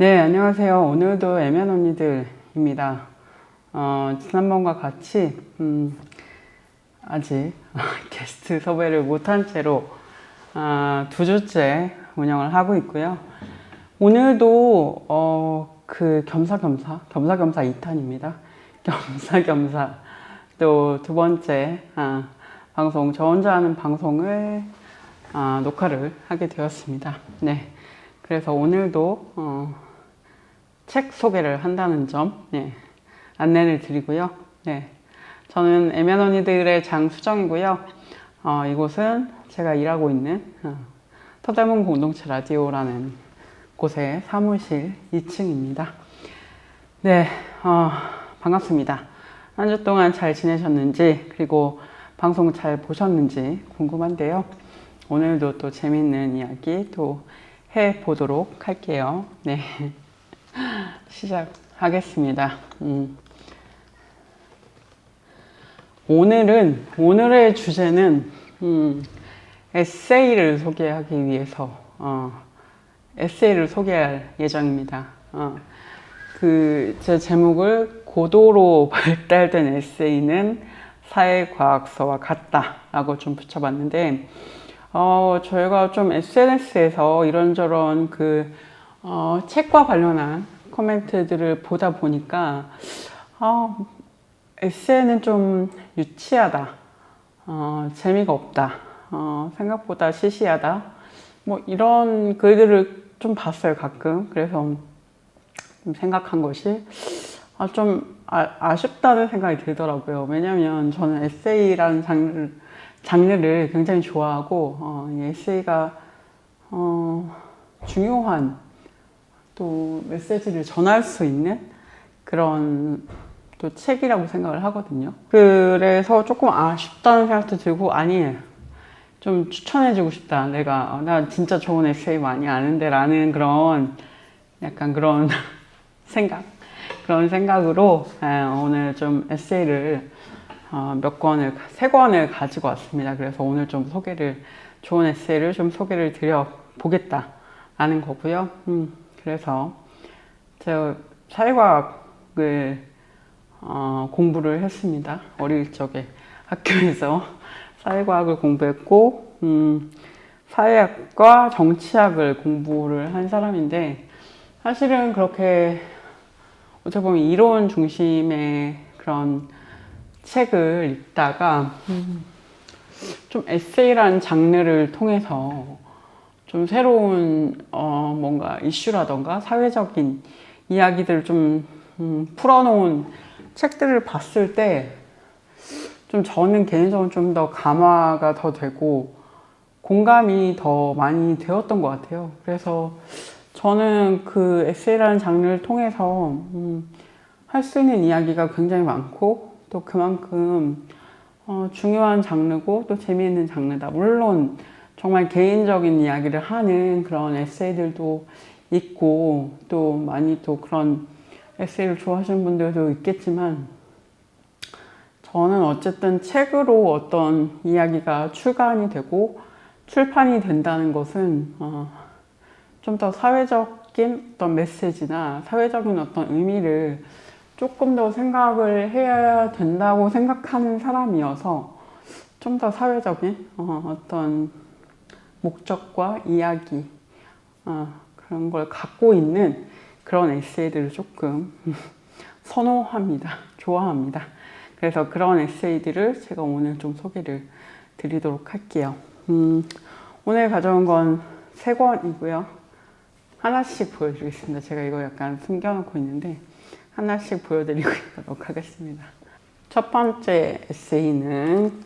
네, 안녕하세요. 오늘도 애면 언니들입니다. 지난번과 같이, 아직 게스트 섭외를 못한 채로, 2주째 운영을 하고 있고요. 오늘도, 겸사겸사 2탄입니다. 겸사겸사 또 두 번째, 방송, 저 혼자 하는 방송을, 녹화를 하게 되었습니다. 네. 그래서 오늘도, 책 소개를 한다는 점, 네, 안내를 드리고요. 네, 저는 애면 언니들의 장수정이고요. 이곳은 제가 일하고 있는 서대문 공동체 라디오라는 곳의 사무실 2층입니다. 네, 반갑습니다. 한 주 동안 잘 지내셨는지, 그리고 방송 잘 보셨는지 궁금한데요. 오늘도 또 재밌는 이야기 또 해보도록 할게요. 네. 시작하겠습니다. 오늘의 주제는, 에세이를 소개하기 위해서, 에세이를 소개할 예정입니다. 제 제목을 고도로 발달된 에세이는 사회과학서와 같다라고 좀 붙여봤는데, 저희가 좀 SNS에서 이런저런 책과 관련한 코멘트들을 보다 보니까, 에세이는 좀 유치하다, 재미가 없다, 생각보다 시시하다, 뭐 이런 글들을 좀 봤어요, 가끔. 그래서 좀 생각한 것이, 좀 아쉽다는 생각이 들더라고요. 왜냐면 저는 에세이라는 장르를 굉장히 좋아하고, 이 에세이가, 중요한 또 메시지를 전할 수 있는 그런 또 책이라고 생각을 하거든요. 그래서 조금 아쉽다는 생각도 들고, 아니, 좀 추천해주고 싶다. 나 진짜 좋은 에세이 많이 아는데 라는 약간 그런 그런 생각으로 오늘 좀 에세이를 세 권을 가지고 왔습니다. 그래서 오늘 좀 좋은 에세이를 좀 소개를 드려보겠다 라는 거고요. 그래서 제가 사회과학을 공부를 했습니다. 어릴 적에 학교에서 사회과학을 공부했고, 사회학과 정치학을 공부를 한 사람인데, 사실은 그렇게 어떻게 보면 이론 중심의 그런 책을 읽다가 좀 에세이라는 장르를 통해서 좀 새로운 뭔가 이슈라던가 사회적인 이야기들을 좀 풀어놓은 책들을 봤을 때 좀 저는 개인적으로 좀 더 감화가 더 되고 공감이 더 많이 되었던 것 같아요. 그래서 저는 그 에세이라는 장르를 통해서 할 수 있는 이야기가 굉장히 많고 또 그만큼 중요한 장르고 또 재미있는 장르다. 물론 정말 개인적인 이야기를 하는 그런 에세이들도 있고 또 많이 또 그런 에세이를 좋아하시는 분들도 있겠지만 저는 어쨌든 책으로 어떤 이야기가 출간이 되고 출판이 된다는 것은 좀 더 사회적인 어떤 메시지나 사회적인 어떤 의미를 조금 더 생각을 해야 된다고 생각하는 사람이어서 좀 더 사회적인 어떤 목적과 이야기 그런 걸 갖고 있는 그런 에세이들을 조금 선호합니다. 좋아합니다. 그래서 그런 에세이들을 제가 오늘 좀 소개를 드리도록 할게요. 오늘 가져온 건 3권이고요. 하나씩 보여드리겠습니다. 제가 이거 약간 숨겨놓고 있는데 하나씩 보여드리도록 하겠습니다. 첫 번째 에세이는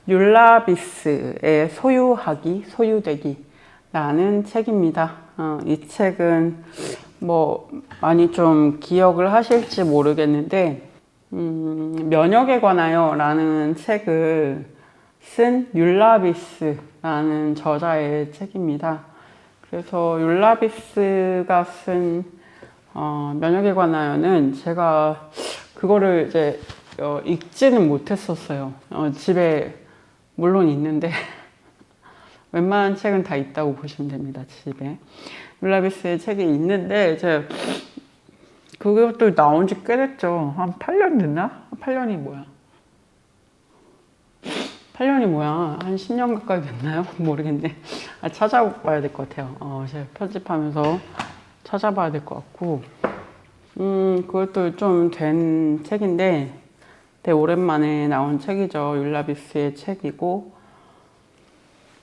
율라비스의 소유되기 라는 책입니다. 이 책은 뭐 많이 좀 기억을 하실지 모르겠는데 면역에 관하여 라는 책을 쓴 율라비스라는 저자의 책입니다. 그래서 율라비스가 쓴 면역에 관하여는 제가 그거를 이제 읽지는 못했었어요. 집에 물론 있는데 웬만한 책은 다 있다고 보시면 됩니다. 집에. 율라비스의 책이 있는데 이제 그것도 나온 지 꽤 됐죠. 한 8년 됐나? 8년이 뭐야? 8년이 뭐야? 한 10년 가까이 됐나요? 모르겠네. 찾아봐야 될 것 같아요. 제가 편집하면서 찾아봐야 될 것 같고. 그것도 좀 된 책인데 되게 오랜만에 나온 책이죠. 율라비스의 책이고,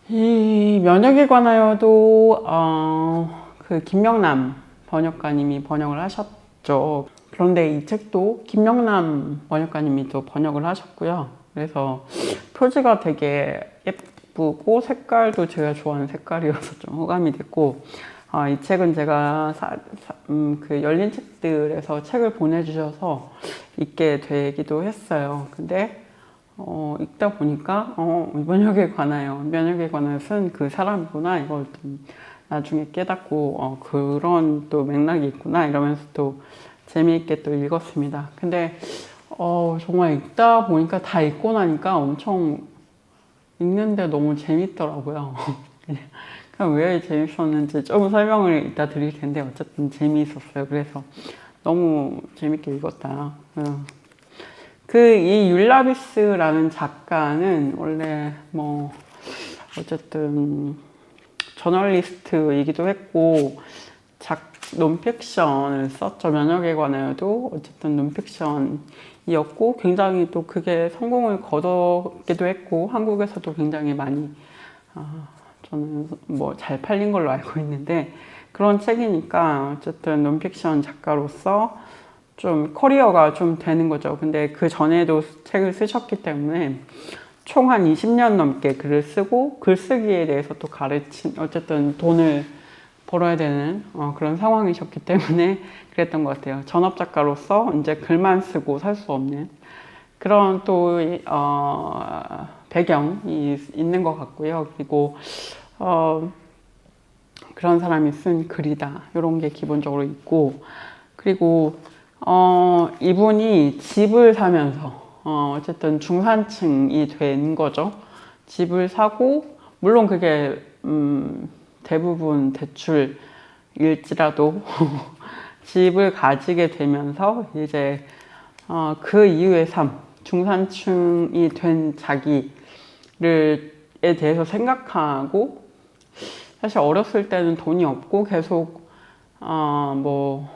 이 면역에 관하여도 그 김명남 번역가님이 번역을 하셨죠. 그런데 이 책도 김명남 번역가님이 또 번역을 하셨고요. 그래서 표지가 되게 예쁘고 색깔도 제가 좋아하는 색깔이어서 좀 호감이 됐고, 이 책은 제가 그 열린 책들에서 책을 보내주셔서 읽게 되기도 했어요. 근데 읽다 보니까 면역에 관하여 쓴 그 사람이구나, 이걸 좀 나중에 깨닫고 그런 또 맥락이 있구나 이러면서 또 재미있게 또 읽었습니다. 근데 정말 읽다 보니까 다 읽고 나니까 엄청 읽는데 너무 재밌더라고요. 그냥 왜 재밌었는지 좀 설명을 이따 드릴 텐데 어쨌든 재미있었어요. 그래서 너무 재밌게 읽었다. 이 율라비스라는 작가는 원래 뭐 어쨌든 저널리스트이기도 했고 논픽션을 썼죠. 면역에 관하여도 어쨌든 논픽션이었고 굉장히 또 그게 성공을 거뒀기도 했고 한국에서도 굉장히 많이 저는 뭐 잘 팔린 걸로 알고 있는데 그런 책이니까 어쨌든 논픽션 작가로서 좀 커리어가 좀 되는 거죠. 근데 그 전에도 책을 쓰셨기 때문에 총 한 20년 넘게 글을 쓰고 글쓰기에 대해서 또 가르친 어쨌든 돈을 벌어야 되는 그런 상황이셨기 때문에 그랬던 것 같아요. 전업 작가로서 이제 글만 쓰고 살 수 없는 그런 또 배경이 있는 것 같고요. 그리고 그런 사람이 쓴 글이다 이런 게 기본적으로 있고, 그리고 이분이 집을 사면서 어쨌든 중산층이 된 거죠. 집을 사고 물론 그게 대부분 대출일지라도 집을 가지게 되면서 이제 그 이후의 삶, 중산층이 된 자기에 대해서 생각하고, 사실 어렸을 때는 돈이 없고 계속 뭐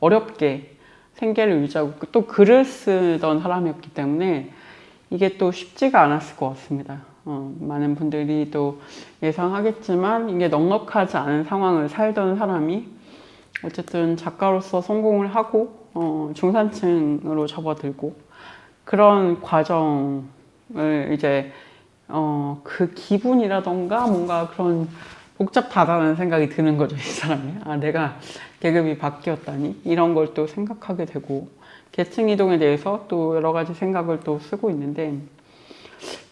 어렵게 생계를 유지하고 또 글을 쓰던 사람이었기 때문에 이게 또 쉽지가 않았을 것 같습니다. 많은 분들이 또 예상하겠지만 이게 넉넉하지 않은 상황을 살던 사람이 어쨌든 작가로서 성공을 하고 중산층으로 접어들고 그런 과정을 이제 그 기분이라던가 뭔가 그런 복잡하다는 생각이 드는 거죠. 이 사람이 내가 계급이 바뀌었다니 이런 걸 또 생각하게 되고 계층 이동에 대해서 또 여러 가지 생각을 또 쓰고 있는데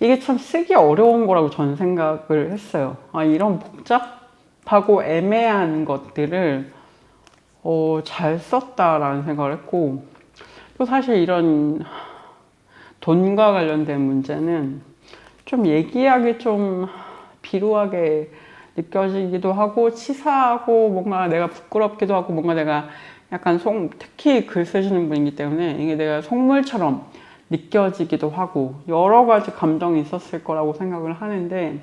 이게 참 쓰기 어려운 거라고 저는 생각을 했어요. 이런 복잡하고 애매한 것들을 잘 썼다라는 생각을 했고, 또 사실 이런 돈과 관련된 문제는 좀 얘기하기 좀 비루하게 느껴지기도 하고 치사하고 뭔가 내가 부끄럽기도 하고 뭔가 내가 약간 특히 글 쓰시는 분이기 때문에 이게 내가 속물처럼 느껴지기도 하고 여러 가지 감정이 있었을 거라고 생각을 하는데,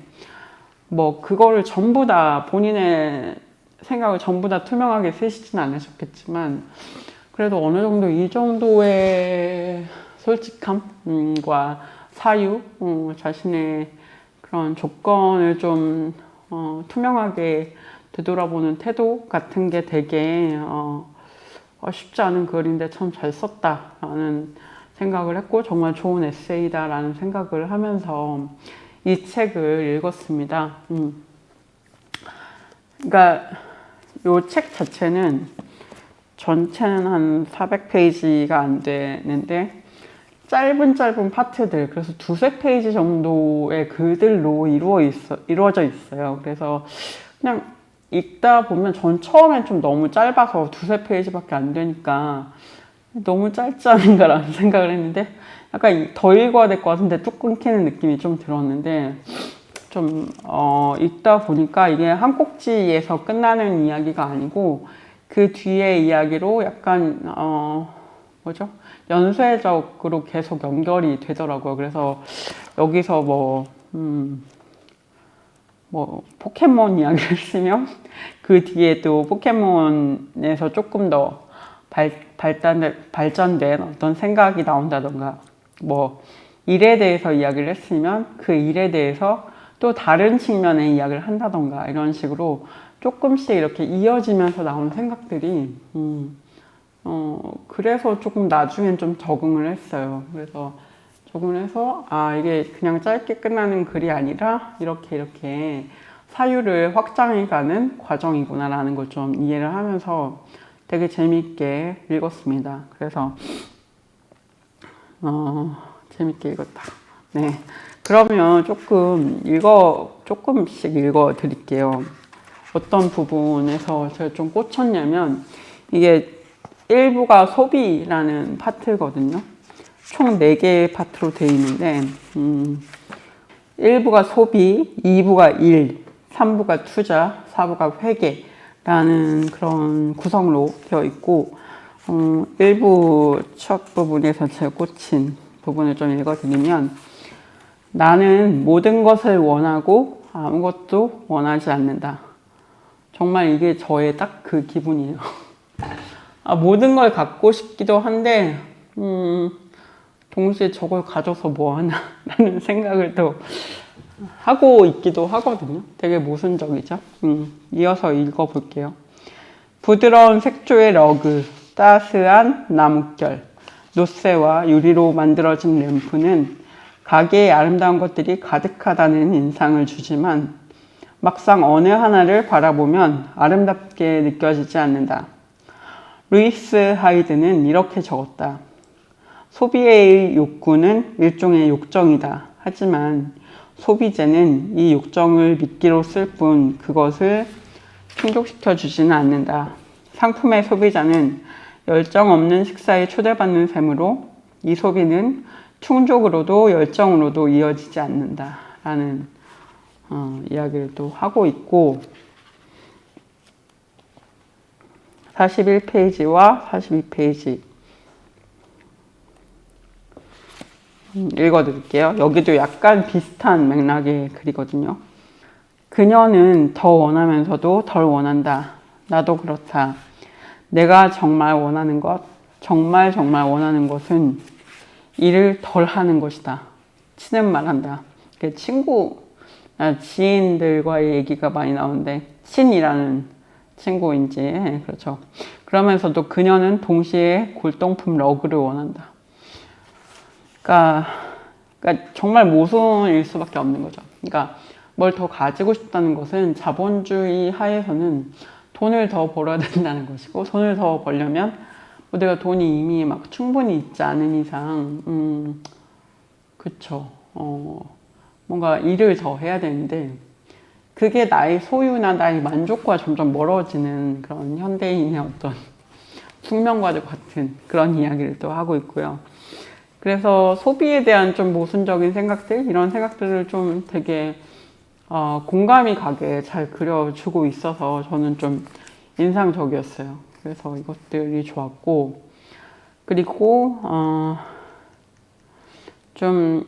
뭐 그거를 전부 다 본인의 생각을 전부 다 투명하게 쓰시진 않으셨겠지만 그래도 어느 정도 이 정도의 솔직함과 사유, 자신의 그런 조건을 좀 투명하게 되돌아보는 태도 같은 게 되게 쉽지 않은 글인데 참 잘 썼다라는 생각을 했고 정말 좋은 에세이다라는 생각을 하면서 이 책을 읽었습니다. 그러니까 이 책 자체는 전체는 한 400페이지가 안 되는데 짧은 파트들, 그래서 두세 페이지 정도의 글들로 이루어져 있어요. 그래서 그냥 읽다 보면 전 처음엔 좀 너무 짧아서 두세 페이지밖에 안 되니까 너무 짧지 않은가라는 생각을 했는데 약간 더 읽어야 될 것 같은데 뚝 끊기는 느낌이 좀 들었는데 좀 읽다 보니까 이게 한 꼭지에서 끝나는 이야기가 아니고 그 뒤에 이야기로 약간 뭐죠? 연쇄적으로 계속 연결이 되더라고요. 그래서 여기서 뭐 포켓몬 이야기를 쓰면 그 뒤에 또 포켓몬에서 조금 더 발전된 어떤 생각이 나온다던가, 뭐 일에 대해서 이야기를 했으면 그 일에 대해서 또 다른 측면의 이야기를 한다던가, 이런 식으로 조금씩 이렇게 이어지면서 나오는 생각들이 그래서 조금 나중엔 좀 적응을 했어요. 그래서 적응을 해서 이게 그냥 짧게 끝나는 글이 아니라 이렇게 사유를 확장해가는 과정이구나 라는 걸 좀 이해를 하면서 되게 재밌게 읽었습니다. 그래서 재밌게 읽었다. 네, 그러면 조금씩 읽어 드릴게요. 어떤 부분에서 제가 좀 꽂혔냐면, 이게 1부가 소비라는 파트거든요. 총 4개의 파트로 되어 있는데 1부가 소비, 2부가 일, 3부가 투자, 4부가 회계라는 그런 구성으로 되어 있고, 1부 첫 부분에서 제가 꽂힌 부분을 좀 읽어드리면, 나는 모든 것을 원하고 아무것도 원하지 않는다. 정말 이게 저의 딱 그 기분이에요. 모든 걸 갖고 싶기도 한데 동시에 저걸 가져서 뭐하나 라는 생각을 또 하고 있기도 하거든요. 되게 모순적이죠. 이어서 읽어볼게요. 부드러운 색조의 러그, 따스한 나뭇결, 노쇠와 유리로 만들어진 램프는 가게의 아름다운 것들이 가득하다는 인상을 주지만 막상 어느 하나를 바라보면 아름답게 느껴지지 않는다. 루이스 하이드는 이렇게 적었다. 소비의 욕구는 일종의 욕정이다. 하지만 소비재는 이 욕정을 미끼로 쓸 뿐 그것을 충족시켜 주지는 않는다. 상품의 소비자는 열정 없는 식사에 초대받는 셈으로 이 소비는 충족으로도 열정으로도 이어지지 않는다. 라는 이야기를 또 하고 있고, 41페이지와 42페이지 읽어드릴게요. 여기도 약간 비슷한 맥락의 글이거든요. 그녀는 더 원하면서도 덜 원한다. 나도 그렇다. 내가 정말 원하는 것, 정말 원하는 것은 일을 덜 하는 것이다. 치는 말한다. 지인들과의 얘기가 많이 나오는데, 친이라는 친구인지, 그렇죠. 그러면서도 그녀는 동시에 골동품 러그를 원한다. 그러니까 정말 모순일 수밖에 없는 거죠. 그러니까 뭘 더 가지고 싶다는 것은 자본주의 하에서는 돈을 더 벌어야 된다는 것이고, 돈을 더 벌려면 내가 돈이 이미 막 충분히 있지 않은 이상, 그쵸. 뭔가 일을 더 해야 되는데, 그게 나의 소유나 나의 만족과 점점 멀어지는 그런 현대인의 어떤 숙명과도 같은 그런 이야기를 또 하고 있고요. 그래서 소비에 대한 좀 모순적인 생각들, 이런 생각들을 좀 되게 공감이 가게 잘 그려주고 있어서 저는 좀 인상적이었어요. 그래서 이것들이 좋았고, 그리고 좀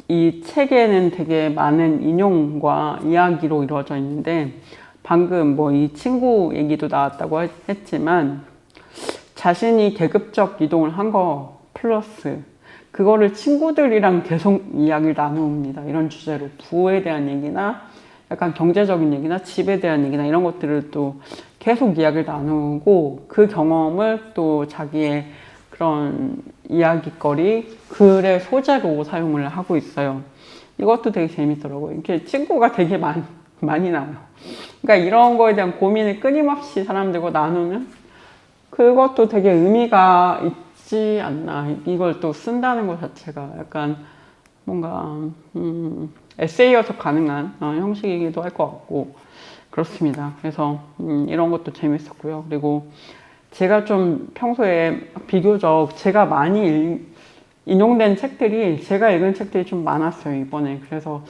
이 책에는 되게 많은 인용과 이야기로 이루어져 있는데, 방금 이 친구 얘기도 나왔다고 했지만, 자신이 계급적 이동을 한 거 플러스 그거를 친구들이랑 계속 이야기를 나눕니다. 이런 주제로 부에 대한 얘기나 약간 경제적인 얘기나 집에 대한 얘기나 이런 것들을 또 계속 이야기를 나누고, 그 경험을 또 자기의 그런 이야기거리, 글의 소재로 사용을 하고 있어요. 이것도 되게 재밌더라고요. 이렇게 친구가 되게 많이 나와요. 그러니까 이런 거에 대한 고민을 끊임없이 사람들과 나누는, 그것도 되게 의미가 있지 않나. 이걸 또 쓴다는 것 자체가 약간 뭔가 에세이여서 가능한 형식이기도 할 것 같고 그렇습니다. 그래서 이런 것도 재밌었고요. 그리고 제가 좀 평소에 비교적 제가 많이 인용된 책들이, 제가 읽은 책들이 좀 많았어요, 이번에. 그래서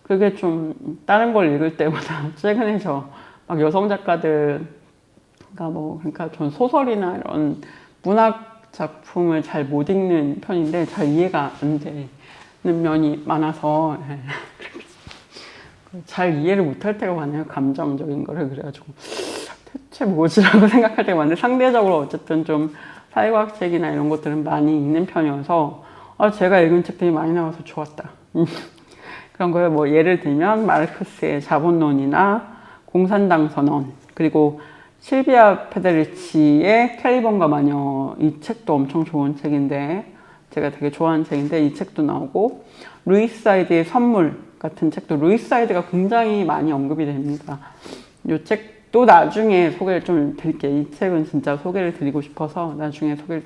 그게 좀 다른 걸 읽을 때보다 최근에 막 여성 작가들 그러니까 전 소설이나 이런 문학 작품을 잘 못 읽는 편인데 잘 이해가 안 되는 면이 많아서 잘 이해를 못할 때가 많아요. 감정적인 거를. 그래가지고 대체 뭐지라고 생각할 때가 많은데 상대적으로 어쨌든 좀 사회과학 책이나 이런 것들은 많이 읽는 편이어서 제가 읽은 책들이 많이 나와서 좋았다. 그런 거예요. 뭐 예를 들면 마르크스의 자본론이나 공산당 선언, 그리고 실비아 페데리치의 캘리번과 마녀, 이 책도 엄청 좋은 책인데 제가 되게 좋아하는 책인데 이 책도 나오고, 루이스 사이드의 선물 같은 책도, 루이스 사이드가 굉장히 많이 언급이 됩니다. 이 책도 나중에 소개를 좀 드릴게요. 이 책은 진짜 소개를 드리고 싶어서 나중에 소개를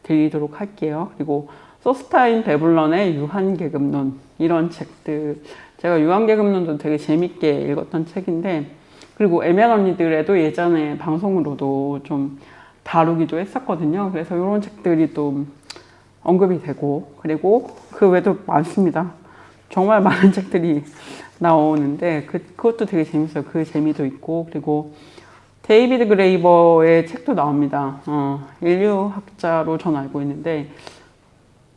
드리도록 할게요. 그리고 소스타인 베블런의 유한계급론, 이런 책들, 제가 유한계급론도 되게 재밌게 읽었던 책인데, 그리고 애매한 언니들에도 예전에 방송으로도 좀 다루기도 했었거든요. 그래서 이런 책들이 또 언급이 되고, 그리고 그 외에도 많습니다. 정말 많은 책들이 나오는데 그것도 되게 재밌어요. 그 재미도 있고. 그리고 데이비드 그레이버의 책도 나옵니다. 인류학자로 전 알고 있는데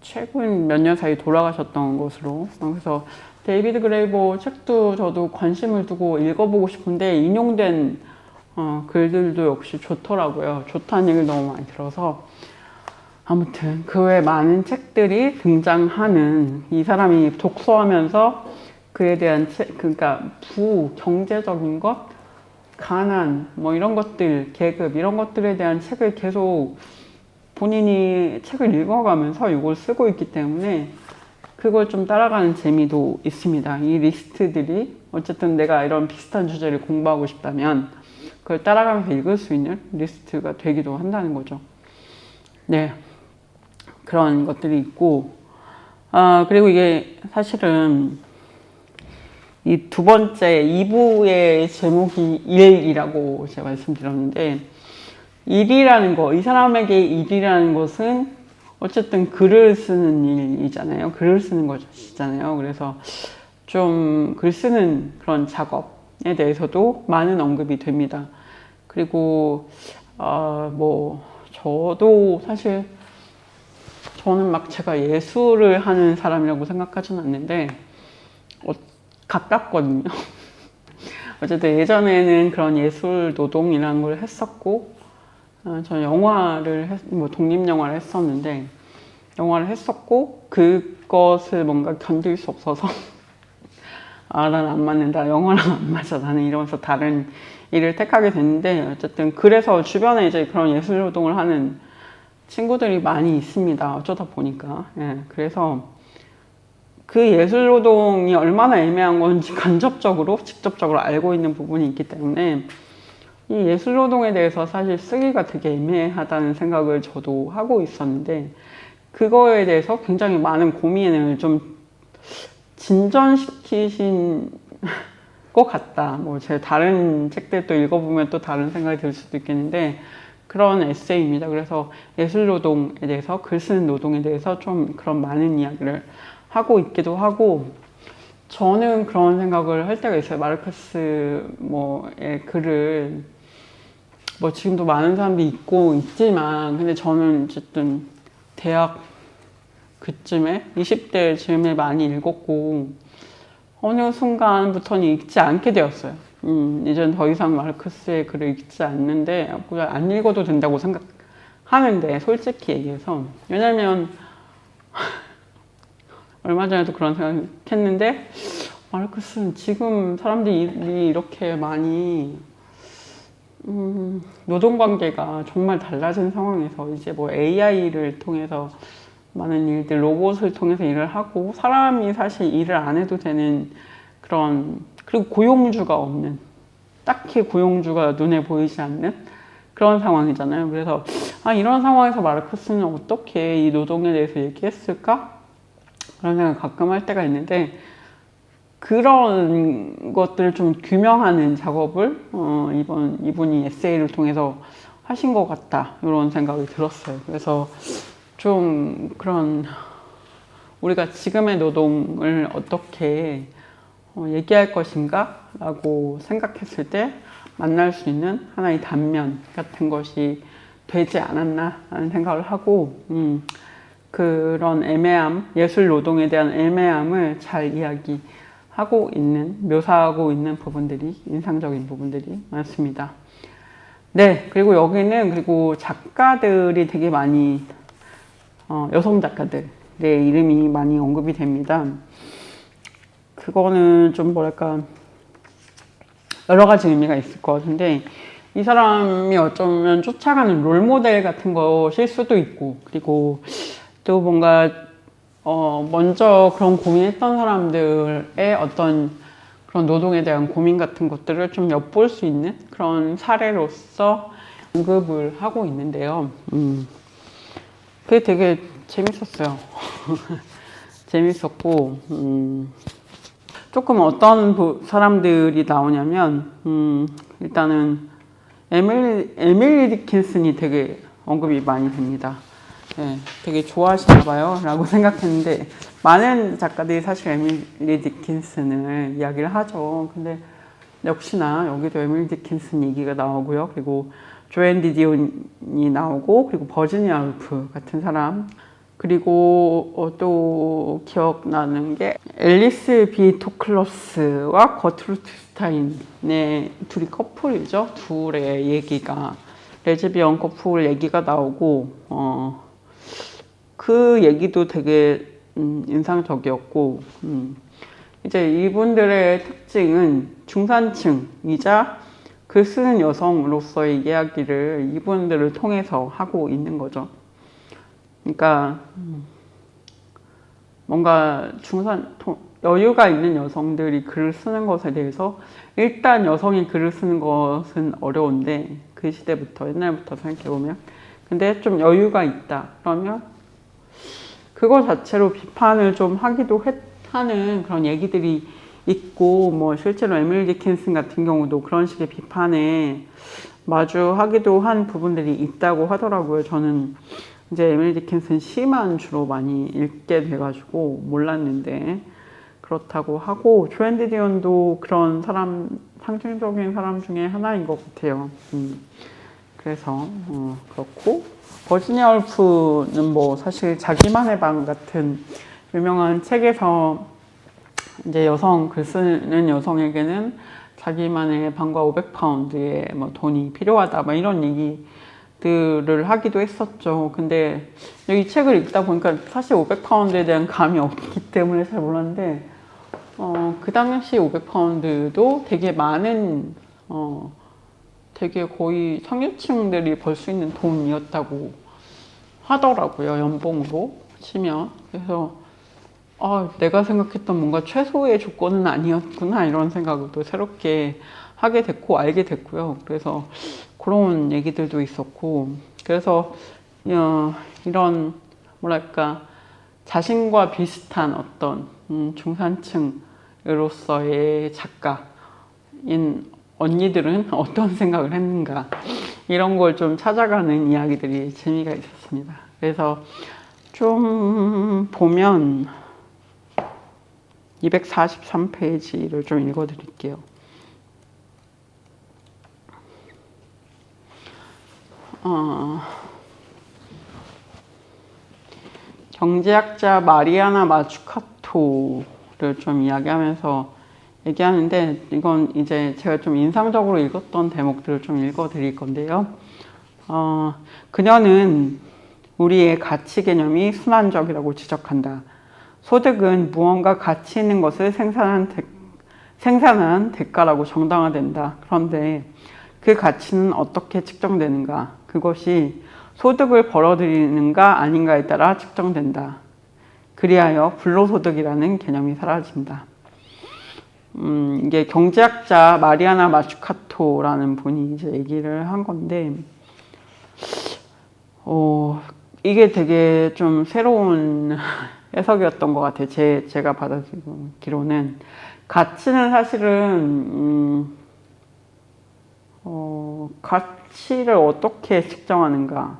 최근 몇 년 사이 돌아가셨던 것으로. 그래서 데이비드 그레이버 책도 저도 관심을 두고 읽어보고 싶은데 인용된 글들도 역시 좋더라고요. 좋다는 얘기를 너무 많이 들어서. 아무튼 그 외 많은 책들이 등장하는, 이 사람이 독서하면서 그에 대한 그러니까 경제적인 것, 가난, 뭐 이런 것들, 계급, 이런 것들에 대한 책을 계속 본인이 책을 읽어가면서 이걸 쓰고 있기 때문에 그걸 좀 따라가는 재미도 있습니다. 이 리스트들이 어쨌든 내가 이런 비슷한 주제를 공부하고 싶다면 그걸 따라가면서 읽을 수 있는 리스트가 되기도 한다는 거죠. 네, 그런 것들이 있고, 그리고 이게 사실은 이 두 번째 2부의 제목이 일이라고 제가 말씀드렸는데, 일이라는 거, 이 사람에게 일이라는 것은 어쨌든 글을 쓰는 일이잖아요. 글을 쓰는 것이잖아요. 그래서 좀 글 쓰는 그런 작업에 대해서도 많은 언급이 됩니다. 그리고 뭐 저도 사실 저는 막 제가 예술을 하는 사람이라고 생각하지는 않는데 가깝거든요. 어쨌든 예전에는 그런 예술 노동이라는 걸 했었고, 저는 영화를 독립영화를 했었는데, 영화를 했었고, 그것을 뭔가 견딜 수 없어서, 난 안 맞는다. 영화랑 안 맞아. 나는 이러면서 다른 일을 택하게 됐는데, 어쨌든 그래서 주변에 이제 그런 예술 노동을 하는 친구들이 많이 있습니다. 어쩌다 보니까. 예, 그래서 그 예술 노동이 얼마나 애매한 건지 간접적으로, 직접적으로 알고 있는 부분이 있기 때문에 이 예술 노동에 대해서 사실 쓰기가 되게 애매하다는 생각을 저도 하고 있었는데, 그거에 대해서 굉장히 많은 고민을 좀 진전시키신 것 같다. 뭐 제가 다른 책들도 읽어보면 또 다른 생각이 들 수도 있겠는데, 그런 에세이입니다. 그래서 예술 노동에 대해서, 글 쓰는 노동에 대해서 좀 그런 많은 이야기를 하고 있기도 하고, 저는 그런 생각을 할 때가 있어요. 마르크스 뭐의 글을 뭐 지금도 많은 사람들이 읽고 있지만, 근데 저는 어쨌든 대학 그쯤에 20대 즈음에 많이 읽었고 어느 순간부터는 읽지 않게 되었어요. 이젠 더 이상 마르크스의 글을 읽지 않는데, 안 읽어도 된다고 생각하는데, 솔직히 얘기해서. 왜냐면 얼마 전에도 그런 생각했는데, 마르크스는 지금 사람들이 이렇게 많이 노동관계가 정말 달라진 상황에서 이제 뭐 AI를 통해서 많은 일들, 로봇을 통해서 일을 하고, 사람이 사실 일을 안 해도 되는 그런, 그리고 고용주가 없는, 딱히 고용주가 눈에 보이지 않는 그런 상황이잖아요. 그래서 이런 상황에서 마르크스는 어떻게 이 노동에 대해서 얘기했을까? 그런 생각을 가끔 할 때가 있는데, 그런 것들을 좀 규명하는 작업을 이분이 에세이를 통해서 하신 것 같다, 이런 생각이 들었어요. 그래서 좀 그런, 우리가 지금의 노동을 어떻게 얘기할 것인가? 라고 생각했을 때 만날 수 있는 하나의 단면 같은 것이 되지 않았나 하는 생각을 하고, 그런 애매함, 예술 노동에 대한 애매함을 잘 이야기하고 있는, 묘사하고 있는 부분들이, 인상적인 부분들이 많습니다. 네, 그리고 여기는 그리고 작가들이 되게 많이, 여성 작가들의 이름이 많이 언급이 됩니다. 그거는 좀 뭐랄까, 여러 가지 의미가 있을 것 같은데, 이 사람이 어쩌면 쫓아가는 롤모델 같은 것일 수도 있고, 그리고 또 뭔가, 먼저 그런 고민했던 사람들의 어떤 그런 노동에 대한 고민 같은 것들을 좀 엿볼 수 있는 그런 사례로서 언급을 하고 있는데요. 그게 되게 재밌었어요. 재밌었고, 조금 어떤 사람들이 나오냐면, 일단은 에밀리 디킨슨이 되게 언급이 많이 됩니다. 네, 되게 좋아하시나 봐요 라고 생각했는데, 많은 작가들이 사실 에밀리 디킨슨을 이야기를 하죠. 근데 역시나 여기도 에밀리 디킨슨 얘기가 나오고요. 그리고 조앤 디디온이 나오고, 그리고 버지니아 울프 같은 사람, 그리고 또 기억나는 게 앨리스 비 토클러스와 거트루드 스타인의 둘이 커플이죠. 둘의 얘기가, 레즈비언 커플 얘기가 나오고, 그 얘기도 되게 인상적이었고, 이제 이분들의 특징은 중산층이자 글 쓰는 여성으로서의 이야기를 이분들을 통해서 하고 있는 거죠. 그러니까 뭔가 여유가 있는 여성들이 글을 쓰는 것에 대해서, 일단 여성이 글을 쓰는 것은 어려운데, 그 시대부터, 옛날부터 생각해보면, 근데 좀 여유가 있다 그러면 그거 자체로 비판을 좀 하기도 하는 그런 얘기들이 있고, 뭐 실제로 에밀리 디킨슨 같은 경우도 그런 식의 비판에 마주하기도 한 부분들이 있다고 하더라고요. 저는 이제 에밀리 디킨슨 시만 주로 많이 읽게 돼가지고 몰랐는데 그렇다고 하고, 조앤 디디언도 그런 사람, 상징적인 사람 중에 하나인 것 같아요. 그래서 그렇고, 버지니아 울프는 뭐 사실 자기만의 방 같은 유명한 책에서 이제 글 쓰는 여성에게는 자기만의 방과 500파운드의 뭐 돈이 필요하다, 뭐 이런 얘기들을 하기도 했었죠. 근데 이 책을 읽다 보니까 사실 500파운드에 대한 감이 없기 때문에 잘 몰랐는데, 그 당시 500파운드도 되게 많은, 되게 거의 상류층들이 벌 수 있는 돈이었다고 하더라고요. 연봉으로 치면. 그래서 내가 생각했던 뭔가 최소의 조건은 아니었구나, 이런 생각을 또 새롭게 하게 됐고 알게 됐고요. 그래서 그런 얘기들도 있었고, 그래서 이런 뭐랄까, 자신과 비슷한 어떤 중산층으로서의 작가인 언니들은 어떤 생각을 했는가, 이런 걸 좀 찾아가는 이야기들이 재미가 있었습니다. 그래서 좀 보면 243페이지를 좀 읽어 드릴게요. 경제학자 마리아나 마추카토를 좀 이야기하면서 얘기하는데, 이건 이제 제가 좀 인상적으로 읽었던 대목들을 좀 읽어 드릴 건데요. 그녀는 우리의 가치 개념이 순환적이라고 지적한다. 소득은 무언가 가치 있는 것을 생산한 대가라고 정당화된다. 그런데 그 가치는 어떻게 측정되는가? 그것이 소득을 벌어들이는가 아닌가에 따라 측정된다. 그리하여 불로소득이라는 개념이 사라진다. 이게 경제학자 마리아나 마추카토라는 분이 이제 얘기를 한 건데, 이게 되게 좀 새로운 해석이었던 것 같아요. 제가 받아들이기로는. 가치는 사실은, 가치를 어떻게 측정하는가.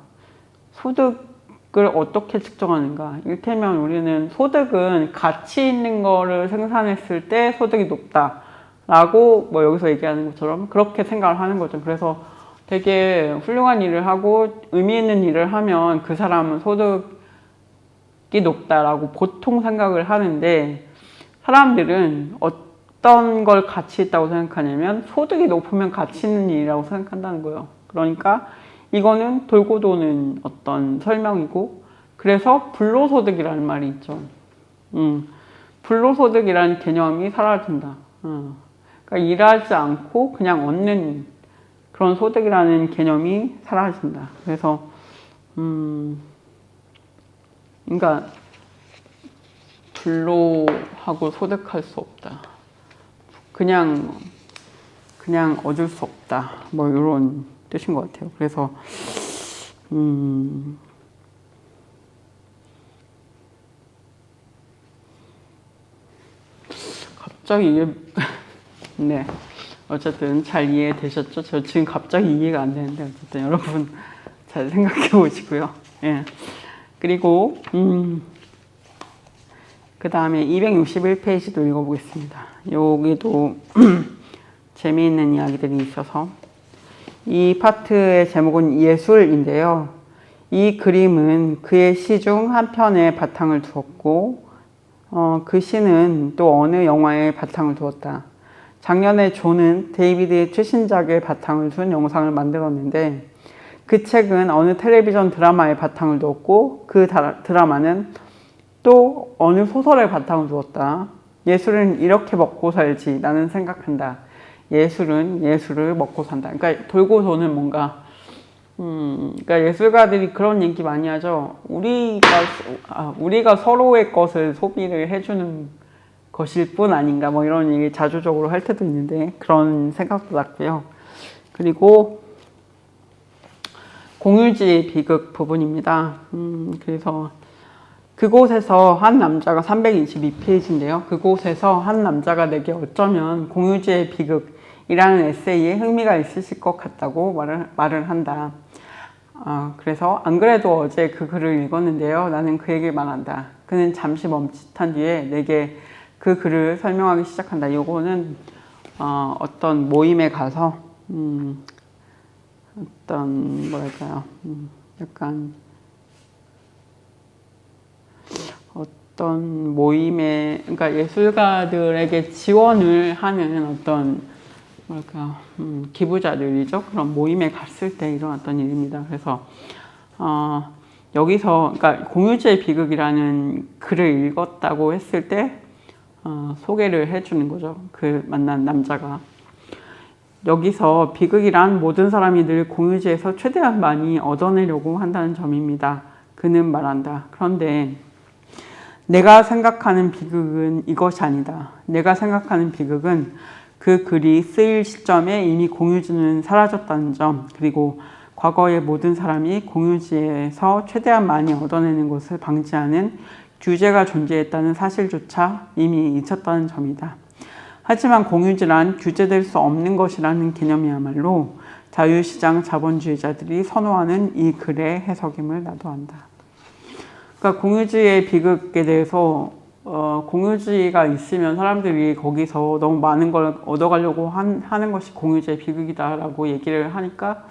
소득은 소득을 어떻게 측정하는가? 이를테면 우리는 소득은 가치 있는 거를 생산했을 때 소득이 높다라고 뭐 여기서 얘기하는 것처럼 그렇게 생각을 하는 거죠. 그래서 되게 훌륭한 일을 하고 의미 있는 일을 하면 그 사람은 소득이 높다라고 보통 생각을 하는데, 사람들은 어떤 걸 가치 있다고 생각하냐면 소득이 높으면 가치 있는 일이라고 생각한다는 거예요. 그러니까 이거는 돌고 도는 어떤 설명이고, 그래서 불로소득이라는 말이 있죠. 불로소득이라는 개념이 사라진다. 그러니까 일하지 않고 그냥 얻는 그런 소득이라는 개념이 사라진다. 그래서 그러니까 불로하고 소득할 수 없다. 그냥 얻을 수 없다. 뭐 이런 뜻인 것 같아요. 그래서 갑자기 이게 네, 어쨌든 잘 이해되셨죠? 저 지금 갑자기 이해가 안 되는데 어쨌든 여러분 잘 생각해 보시고요. 예. 그리고 그 다음에 261페이지도 읽어보겠습니다. 여기도 재미있는 이야기들이 있어서, 이 파트의 제목은 예술인데요. 이 그림은 그의 시 중 한 편에 바탕을 두었고, 그 시는 또 어느 영화에 바탕을 두었다. 작년에 존은 데이비드의 최신작에 바탕을 둔 영상을 만들었는데, 그 책은 어느 텔레비전 드라마에 바탕을 두었고, 그 드라마는 또 어느 소설에 바탕을 두었다. 예술은 이렇게 먹고 살지 나는 생각한다. 예술은 예술을 먹고 산다. 그러니까 돌고 도는 뭔가, 그러니까 예술가들이 그런 얘기 많이 하죠. 우리가 서로의 것을 소비를 해주는 것일 뿐 아닌가, 뭐 이런 얘기 자주적으로 할 때도 있는데 그런 생각도 났고요. 그리고 공유지의 비극 부분입니다. 그래서 그곳에서 한 남자가 322페이지인데요. 그곳에서 한 남자가 내게 어쩌면 공유지의 비극이라는 에세이에 흥미가 있으실 것 같다고 말을 한다. 그래서 안 그래도 어제 그 글을 읽었는데요. 나는 그 얘기를 말한다. 그는 잠시 멈칫한 뒤에 내게 그 글을 설명하기 시작한다. 요거는 어떤 모임에 가서 어떤 뭐랄까요, 약간 어떤 모임에, 그러니까 예술가들에게 지원을 하는 어떤 뭐랄까, 기부자들이죠. 그런 모임에 갔을 때 일어났던 일입니다. 그래서 여기서 그러니까 공유지의 비극이라는 글을 읽었다고 했을 때 소개를 해주는 거죠. 그 만난 남자가. 여기서 비극이란 모든 사람이 늘 공유지에서 최대한 많이 얻어내려고 한다는 점입니다. 그는 말한다. 그런데 내가 생각하는 비극은 이것이 아니다. 내가 생각하는 비극은 그 글이 쓰일 시점에 이미 공유지는 사라졌다는 점, 그리고 과거의 모든 사람이 공유지에서 최대한 많이 얻어내는 것을 방지하는 규제가 존재했다는 사실조차 이미 잊혔다는 점이다. 하지만 공유지란 규제될 수 없는 것이라는 개념이야말로 자유시장 자본주의자들이 선호하는 이 글의 해석임을 나도 안다. 그러니까 공유지의 비극에 대해서 공유지가 있으면 사람들이 거기서 너무 많은 걸 얻어가려고 하는 것이 공유지의 비극이다라고 얘기를 하니까,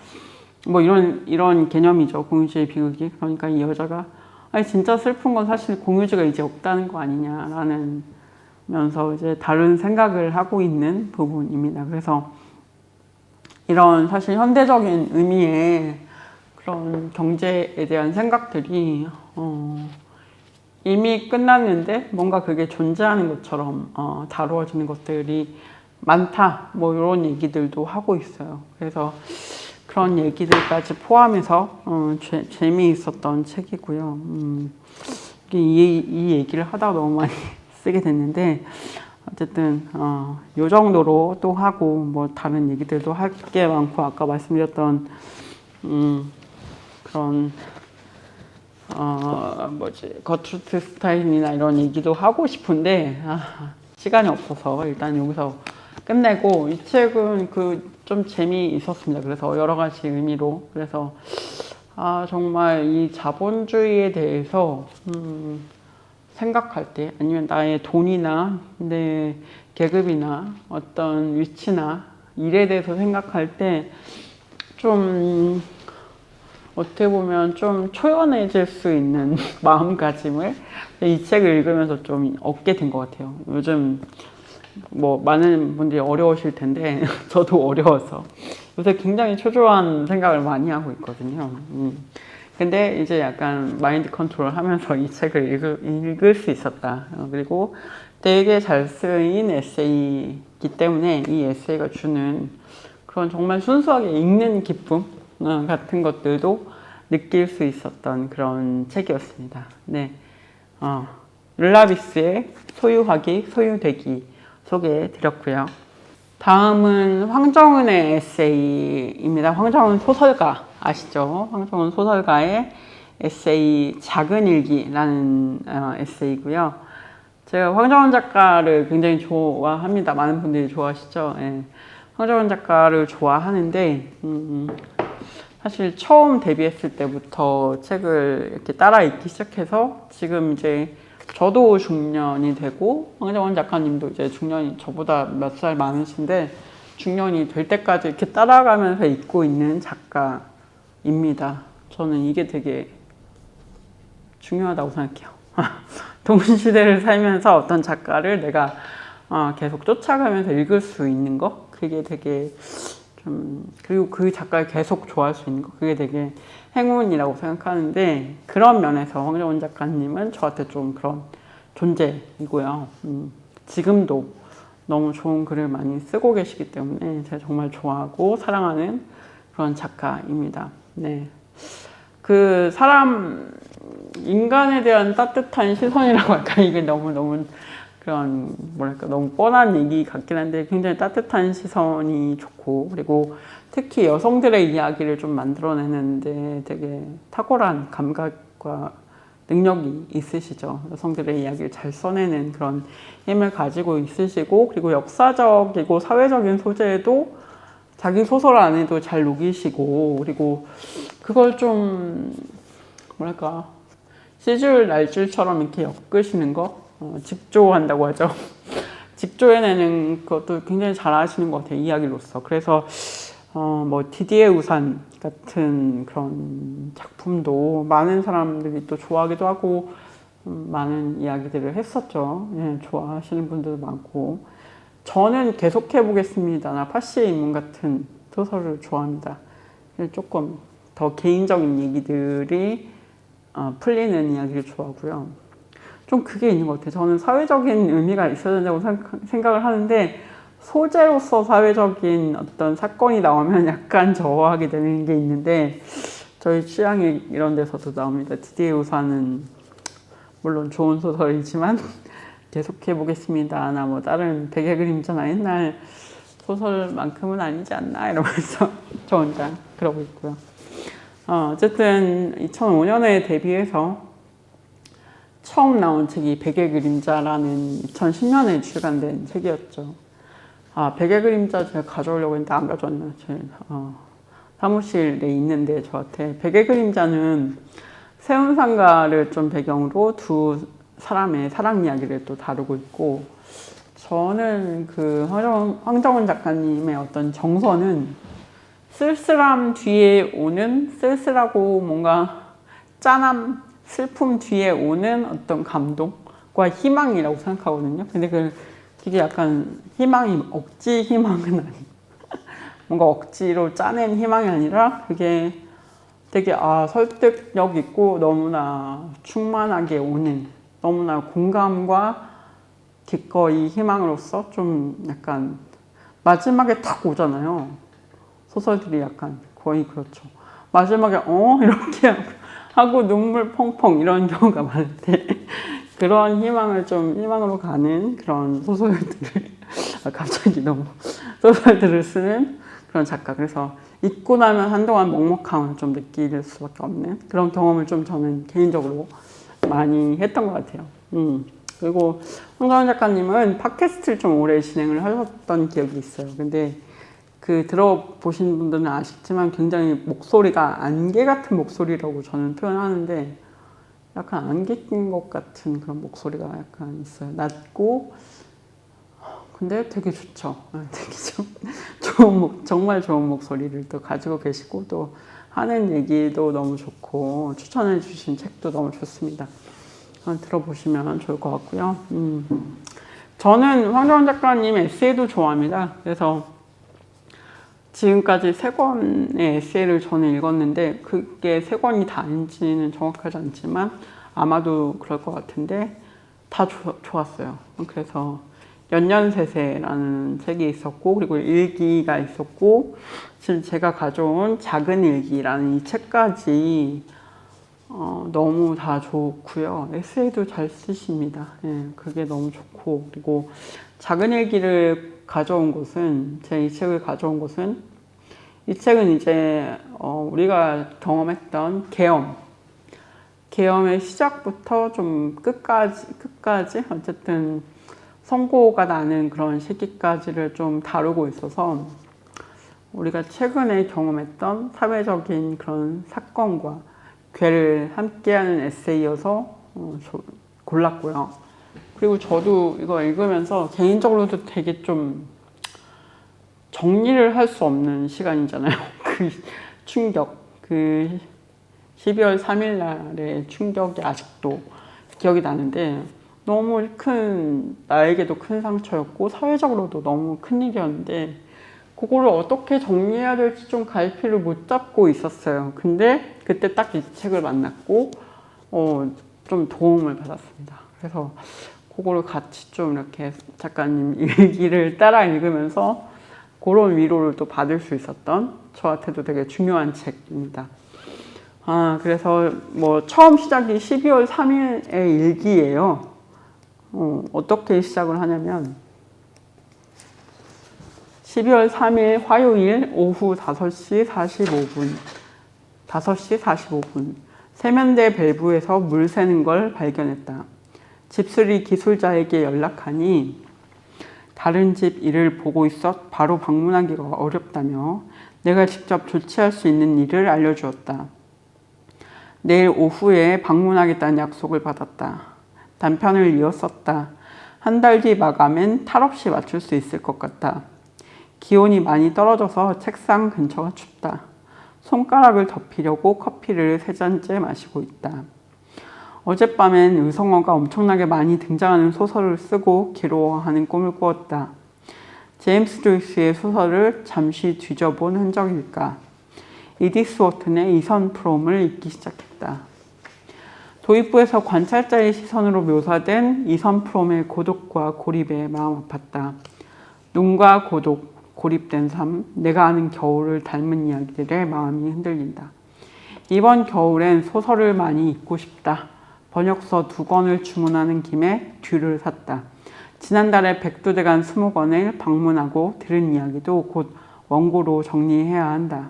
뭐 이런 개념이죠. 공유지의 비극이. 그러니까 이 여자가 아니 진짜 슬픈 건 사실 공유지가 이제 없다는 거 아니냐라는 면서 이제 다른 생각을 하고 있는 부분입니다. 그래서 이런 사실 현대적인 의미의 그런 경제에 대한 생각들이 이미 끝났는데 뭔가 그게 존재하는 것처럼 다루어지는 것들이 많다, 뭐 이런 얘기들도 하고 있어요. 그래서 그런 얘기들까지 포함해서 재미있었던 책이고요. 이 얘기를 하다가 너무 많이 쓰게 됐는데, 어쨌든 요 정도로 또 하고 뭐 다른 얘기들도 할 게 많고, 아까 말씀드렸던 그런 거트루트 스타인이나 이런 얘기도 하고 싶은데 시간이 없어서 일단 여기서 끝내고, 이 책은 좀 재미있었습니다. 그래서 여러 가지 의미로, 그래서 정말 이 자본주의에 대해서 생각할 때 아니면 나의 돈이나 내 계급이나 어떤 위치나 일에 대해서 생각할 때 좀 어떻게 보면 좀 초연해질 수 있는 마음가짐을 이 책을 읽으면서 좀 얻게 된 것 같아요. 요즘 뭐 많은 분들이 어려우실 텐데 저도 어려워서 요새 굉장히 초조한 생각을 많이 하고 있거든요. 근데 이제 약간 마인드 컨트롤 하면서 이 책을 읽을 수 있었다. 그리고 되게 잘 쓰인 에세이이기 때문에 이 에세이가 주는 그런 정말 순수하게 읽는 기쁨 같은 것들도 느낄 수 있었던 그런 책이었습니다. 네. 르라비스의 소유하기, 소유되기 소개해 드렸고요. 다음은 황정은의 에세이입니다. 황정은 소설가 아시죠? 황정은 소설가의 에세이 작은 일기라는 에세이고요. 제가 황정은 작가를 굉장히 좋아합니다. 많은 분들이 좋아하시죠? 예. 황정은 작가를 좋아하는데 사실 처음 데뷔했을 때부터 책을 이렇게 따라 읽기 시작해서 지금 이제 저도 중년이 되고 황정은 작가님도 이제 중년이 저보다 몇 살 많으신데 중년이 될 때까지 이렇게 따라가면서 읽고 있는 작가입니다. 저는 이게 되게 중요하다고 생각해요. 동시대를 살면서 어떤 작가를 내가 계속 쫓아가면서 읽을 수 있는 거 그게 되게 그리고 그 작가를 계속 좋아할 수 있는 거 그게 되게 행운이라고 생각하는데 그런 면에서 황정은 작가님은 저한테 좀 그런 존재이고요. 지금도 너무 좋은 글을 많이 쓰고 계시기 때문에 제가 정말 좋아하고 사랑하는 그런 작가입니다. 네. 그 사람 인간에 대한 따뜻한 시선이라고 할까 이게 너무 그런 뭐랄까 너무 뻔한 얘기 같긴 한데 굉장히 따뜻한 시선이 좋고 그리고 특히 여성들의 이야기를 좀 만들어내는데 되게 탁월한 감각과 능력이 있으시죠. 여성들의 이야기를 잘 써내는 그런 힘을 가지고 있으시고 그리고 역사적이고 사회적인 소재도 자기 소설 안에도 잘 녹이시고 그리고 그걸 좀 뭐랄까 시줄 날줄처럼 이렇게 엮으시는 거 직조한다고 하죠. 직조해내는 것도 굉장히 잘 하시는 것 같아요. 이야기로서. 그래서 뭐 디디에 우산 같은 그런 작품도 많은 사람들이 또 좋아하기도 하고 많은 이야기들을 했었죠. 예, 좋아하시는 분들도 많고 저는 계속해 보겠습니다. 나 파시의 인문 같은 소설을 좋아합니다. 조금 더 개인적인 얘기들이 풀리는 이야기를 좋아하고요. 좀 그게 있는 것 같아요. 저는 사회적인 의미가 있어야 된다고 생각을 하는데 소재로서 사회적인 어떤 사건이 나오면 약간 저하게 되는 게 있는데 저희 취향이 이런 데서도 나옵니다. 디디에 우산은 물론 좋은 소설이지만 계속해 보겠습니다. 나 뭐 다른 베개 그림자나 옛날 소설만큼은 아니지 않나 이러면서 저 혼자 그러고 있고요. 어쨌든 2005년에 데뷔해서 처음 나온 책이 베개 그림자라는 2010년에 출간된 책이었죠. 베개 그림자 제가 가져오려고 했는데 안 가져왔네요. 제 사무실에 있는데 저한테 베개 그림자는 세운상가를 좀 배경으로 두 사람의 사랑 이야기를 또 다루고 있고 저는 그 황정은 작가님의 어떤 정서는 쓸쓸함 뒤에 오는 쓸쓸하고 뭔가 짠함, 슬픔 뒤에 오는 어떤 감동과 희망이라고 생각하거든요. 근데 그게 약간 희망이 억지 희망은 아니고 뭔가 억지로 짜낸 희망이 아니라 그게 되게 설득력 있고 너무나 충만하게 오는 너무나 공감과 기꺼이 희망으로서 좀 약간 마지막에 탁 오잖아요. 소설들이 약간 거의 그렇죠. 마지막에 이렇게 하고 눈물 펑펑 이런 경우가 많은데 그런 희망을 좀 희망으로 가는 그런 소설들을 갑자기 너무 소설들을 쓰는 그런 작가. 그래서 읽고 나면 한동안 먹먹함을 좀 느낄 수밖에 없는 그런 경험을 좀 저는 개인적으로 많이 했던 것 같아요. 그리고 황정은 작가님은 팟캐스트를 좀 오래 진행을 하셨던 기억이 있어요. 근데 그 들어보신 분들은 아시겠지만 굉장히 목소리가 안개 같은 목소리라고 저는 표현하는데 약간 안개 낀 것 같은 그런 목소리가 약간 있어요. 낮고 근데 되게 좋죠. 되게 정말 좋은 목소리를 또 가지고 계시고 또 하는 얘기도 너무 좋고 추천해 주신 책도 너무 좋습니다. 들어보시면 좋을 것 같고요. 저는 황정원 작가님 에세이도 좋아합니다. 그래서 지금까지 3권의 에세이를 저는 읽었는데 그게 3권이 다 아닌지는 정확하지 않지만 아마도 그럴 것 같은데 다 좋았어요. 그래서 연년세세라는 책이 있었고 그리고 일기가 있었고 지금 제가 가져온 작은 일기라는 이 책까지 너무 다 좋고요. 에세이도 잘 쓰십니다. 예, 그게 너무 좋고 그리고 작은 일기를 가져온 곳은 제 이 책을 가져온 곳은 이 책은 이제 우리가 경험했던 계엄의 시작부터 좀 끝까지 어쨌든 선고가 나는 그런 시기까지를 좀 다루고 있어서 우리가 최근에 경험했던 사회적인 그런 사건과 괴를 함께하는 에세이여서 골랐고요. 그리고 저도 이거 읽으면서 개인적으로도 되게 좀 정리를 할 수 없는 시간이잖아요. 그 충격, 그 12월 3일 날의 충격이 아직도 기억이 나는데 너무 나에게도 큰 상처였고 사회적으로도 너무 큰 일이었는데 그거를 어떻게 정리해야 될지 좀 갈피를 못 잡고 있었어요. 근데 그때 딱 이 책을 만났고 좀 도움을 받았습니다. 그래서 그거를 같이 좀 이렇게 작가님 일기를 따라 읽으면서 그런 위로를 또 받을 수 있었던 저한테도 되게 중요한 책입니다. 그래서 뭐 처음 시작이 12월 3일의 일기예요. 어떻게 시작을 하냐면 12월 3일 화요일 오후 5시 45분 세면대 밸브에서 물 새는 걸 발견했다. 집수리 기술자에게 연락하니 다른 집 일을 보고 있어 바로 방문하기가 어렵다며 내가 직접 조치할 수 있는 일을 알려주었다. 내일 오후에 방문하겠다는 약속을 받았다. 단편을 이었었다. 한 달 뒤 마감엔 탈 없이 맞출 수 있을 것 같다. 기온이 많이 떨어져서 책상 근처가 춥다. 손가락을 덮이려고 커피를 3잔째 마시고 있다. 어젯밤엔 의성어가 엄청나게 많이 등장하는 소설을 쓰고 괴로워하는 꿈을 꾸었다. 제임스 조이스의 소설을 잠시 뒤져본 흔적일까. 이디스 워튼의 이선 프롬을 읽기 시작했다. 도입부에서 관찰자의 시선으로 묘사된 이선 프롬의 고독과 고립에 마음 아팠다. 눈과 고독, 고립된 삶, 내가 아는 겨울을 닮은 이야기들에 마음이 흔들린다. 이번 겨울엔 소설을 많이 읽고 싶다. 번역서 2권을 주문하는 김에 듀를 샀다. 지난달에 백두대간 20권을 방문하고 들은 이야기도 곧 원고로 정리해야 한다.